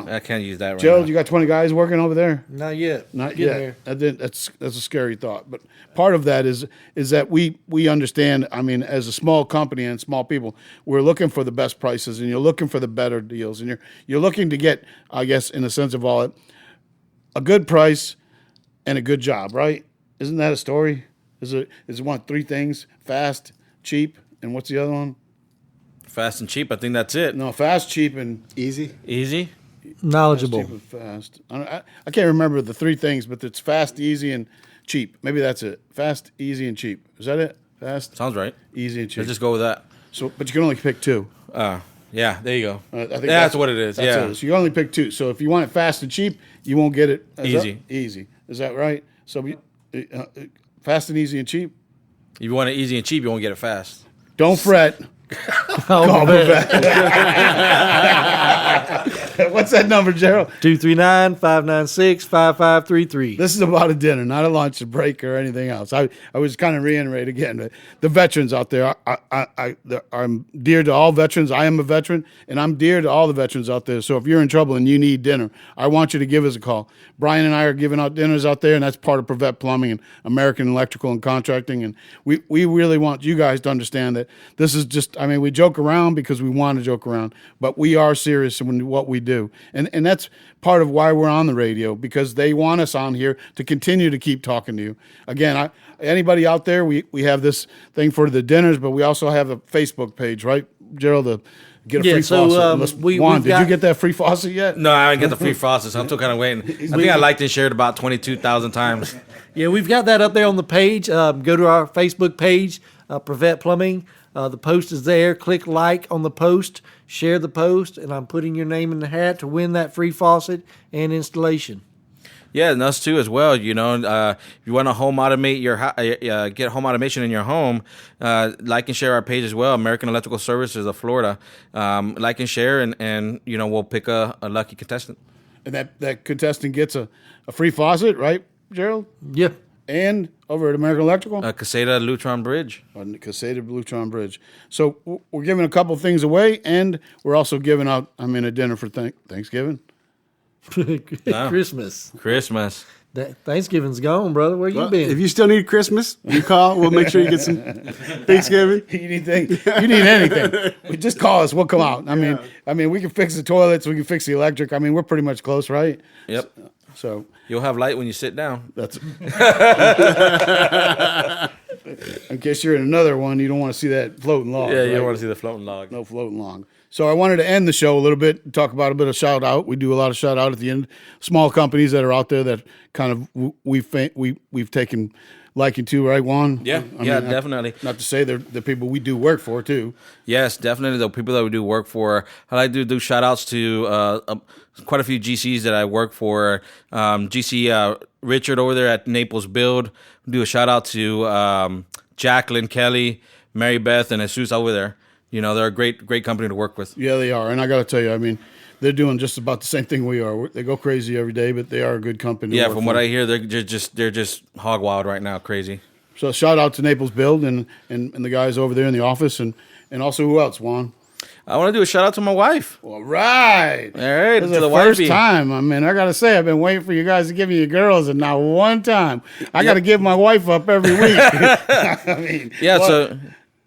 I can't use that right Gerald, now. you got 20 guys working over there? Not yet. Not yet. That's a scary thought. But part of that is that we understand, as a small company and small people, we're looking for the best prices, and you're looking for the better deals, and you're looking to get, I guess, in the sense of all it, a good price and a good job, right? Isn't that a story? Is it one of 3 things? Fast, cheap, and what's the other one? Fast and cheap. I think that's it. No, fast, cheap, and Easy. Knowledgeable. Fast, cheap, and fast. I can't remember the 3 things, but it's fast, easy, and cheap. Maybe that's it. Fast, easy, and cheap. Is that it? Fast, Sounds right. easy, and cheap. Let's just go with that. So, but you can only pick 2. Yeah, there you go. I think that's what it is. That's Yeah. it. So you only pick two. So if you want it fast and cheap, you won't get it Easy. Easy. Is that right? So fast and easy and cheap. If you want it easy and cheap, you won't get it fast. Don't fret. Call Prevent. What's that number, Gerald? 239-596-5533. This is about a dinner, not a lunch, a break, or anything else. I was kind of reiterate again. The veterans out there, I'm dear to all veterans. I am a veteran, and I'm dear to all the veterans out there. So if you're in trouble and you need dinner, I want you to give us a call. Brian and I are giving out dinners out there, and that's part of Prevent Plumbing and American Electrical and Contracting. And we really want you guys to understand that this is just, I mean, we joke around because we want to joke around, but we are serious in what we do. And that's part of why we're on the radio, because they want us on here to continue to keep talking to you. Again, anybody out there, we have this thing for the dinners, but we also have a Facebook page, right, Gerald, to get a free faucet. Juan, did you get that free faucet yet? No, I didn't get the free faucets. I'm still kind of waiting. I think I liked and shared about 22,000 times. Yeah, we've got that up there on the page. Go to our Facebook page, Prevent Plumbing. The post is there. Click like on the post, share the post, and I'm putting your name in the hat to win that free faucet and installation. Yeah, and us too as well. You know, if you want to home automate get home automation in your home, like and share our page as well. American Electrical Services of Florida. Like and share, and you know, we'll pick a lucky contestant. And that contestant gets a free faucet, right, Gerald? Yep. And over at American Electrical? Caseta Lutron Bridge. On the Caseta Lutron Bridge. So we're giving a couple things away, and we're also giving out, a dinner for Thanksgiving. Christmas. Thanksgiving's gone, brother. Where you been? If you still need Christmas, you call. We'll make sure you get some Thanksgiving. You need anything. Just call us. We'll come out. I mean, we can fix the toilets. We can fix the electric. I mean, we're pretty much close, right? Yep. So you'll have light when you sit down. That's in case you're in another one, you don't want to see that floating log. Yeah, you right? don't want to see the floating log. No floating log. So I wanted to end the show a little bit, talk about a bit of shout out. We do a lot of shout out at the end. Small companies that are out there that kind of we've taken liking to, right, Juan? Yeah, definitely. Not to say they're the people we do work for too. Yes, definitely the people that we do work for. I like to do shout outs to quite a few GCs that I work for. GC Richard over there at Naples Build. Do a shout out to Jacqueline, Kelly, Mary Beth, and Jesus over there. You know, they're a great company to work with. Yeah, they are. And I got to tell you, I mean, they're doing just about the same thing we are. They go crazy every day, but they are a good company. Yeah, from what I hear, they're just hog wild right now, crazy. So shout out to Naples Build and the guys over there in the office, and also who else, Juan? I want to do a shout out to my wife. All right. All right. This is the first time. I mean, I got to say, I've been waiting for you guys to give me your girls, and not one time. I got to give my wife up every week. I mean, yeah, what?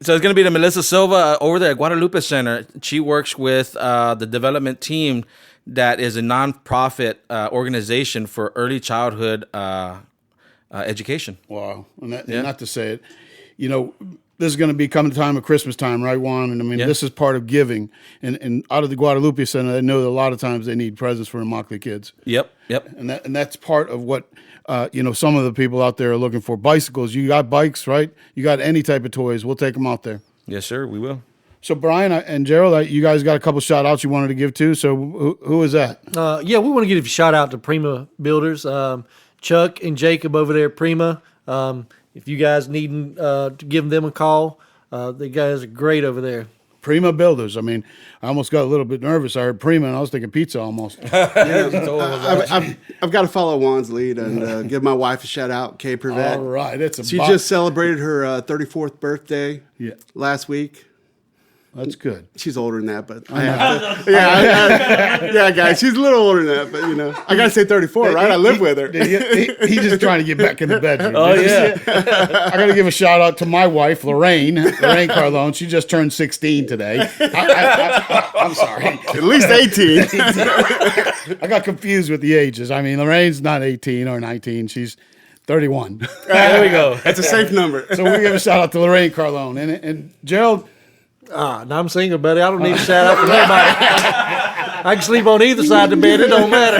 So it's going to be the Melissa Silva over there at Guadalupe Center. She works with the development team that is a nonprofit organization for early childhood education. Wow. And not to say it, you know, this is going to be coming time of Christmas time, right, Juan? And I mean, this is part of giving. And out of the Guadalupe Center, they know that a lot of times they need presents for the Immokalee kids. Yep. And that's part of what, some of the people out there are looking for. Bicycles. You got bikes, right? You got any type of toys. We'll take them out there. Yes, sir. We will. So, Brian and Gerald, you guys got a couple shout outs you wanted to give to. So, who is that? We want to give a shout out to Prima Builders. Chuck and Jacob over there at Prima. If you guys need to give them a call, the guys are great over there. Prima Builders. I mean, I almost got a little bit nervous. I heard Prima, and I was thinking pizza almost. I've got to follow Juan's lead and give my wife a shout out, Kay Prevette. All right. She just celebrated her 34th birthday last week. That's good. She's older than that, but I have to. Yeah, guys, she's a little older than that, but I got to say 34, right? I live with her. He's just trying to get back in the bedroom. Oh, yeah. I got to give a shout out to my wife, Lorraine Carlone. She just turned 16 today. I'm sorry. At least 18. I got confused with the ages. I mean, Lorraine's not 18 or 19. She's 31. There we go. That's a safe number. So we give a shout out to Lorraine Carlone. And Gerald. Now I'm single, buddy. I don't need a shout out from anybody. I can sleep on either side of the bed. It don't matter.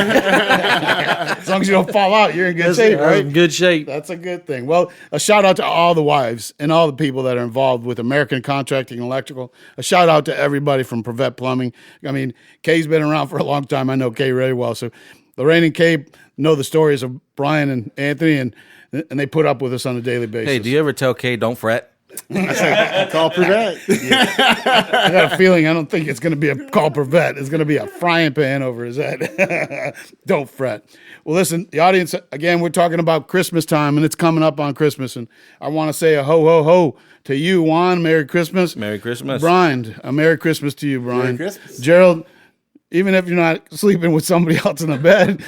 As long as you don't fall out, you're in good shape, I'm right? in good shape. That's a good thing. Well, a shout out to all the wives and all the people that are involved with American Contracting and Electrical. A shout out to everybody from Prevette Plumbing. I mean, Kay's been around for a long time. I know Kay very well. So Lorraine and Kay know the stories of Brian and Anthony, and they put up with us on a daily basis. Hey, do you ever tell Kay don't fret? Call Prevette. I got a feeling I don't think it's going to be a call per vet. It's going to be a frying pan over his head. Don't fret. Well, listen, the audience, again, we're talking about Christmas time, and it's coming up on Christmas. And I want to say a ho, ho, ho to you, Juan. Merry Christmas. Merry Christmas. Brian, a Merry Christmas to you, Brian. Merry Christmas. Gerald, even if you're not sleeping with somebody else in the bed,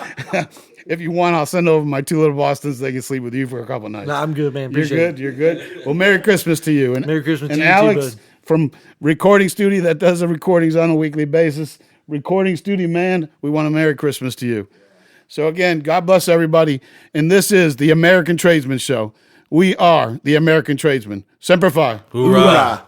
if you want, I'll send over my two little Bostons. They can sleep with you for a couple nights. No, I'm good, man. You're Appreciate good. it. You're good. Well, Merry Christmas to you. And Merry Christmas and to you too, Alex bud. from Recording Studio that does the recordings on a weekly basis. Recording Studio man, we want a Merry Christmas to you. So again, God bless everybody. And this is the American Tradesman Show. We are the American Tradesman. Semper Fi. Hoorah.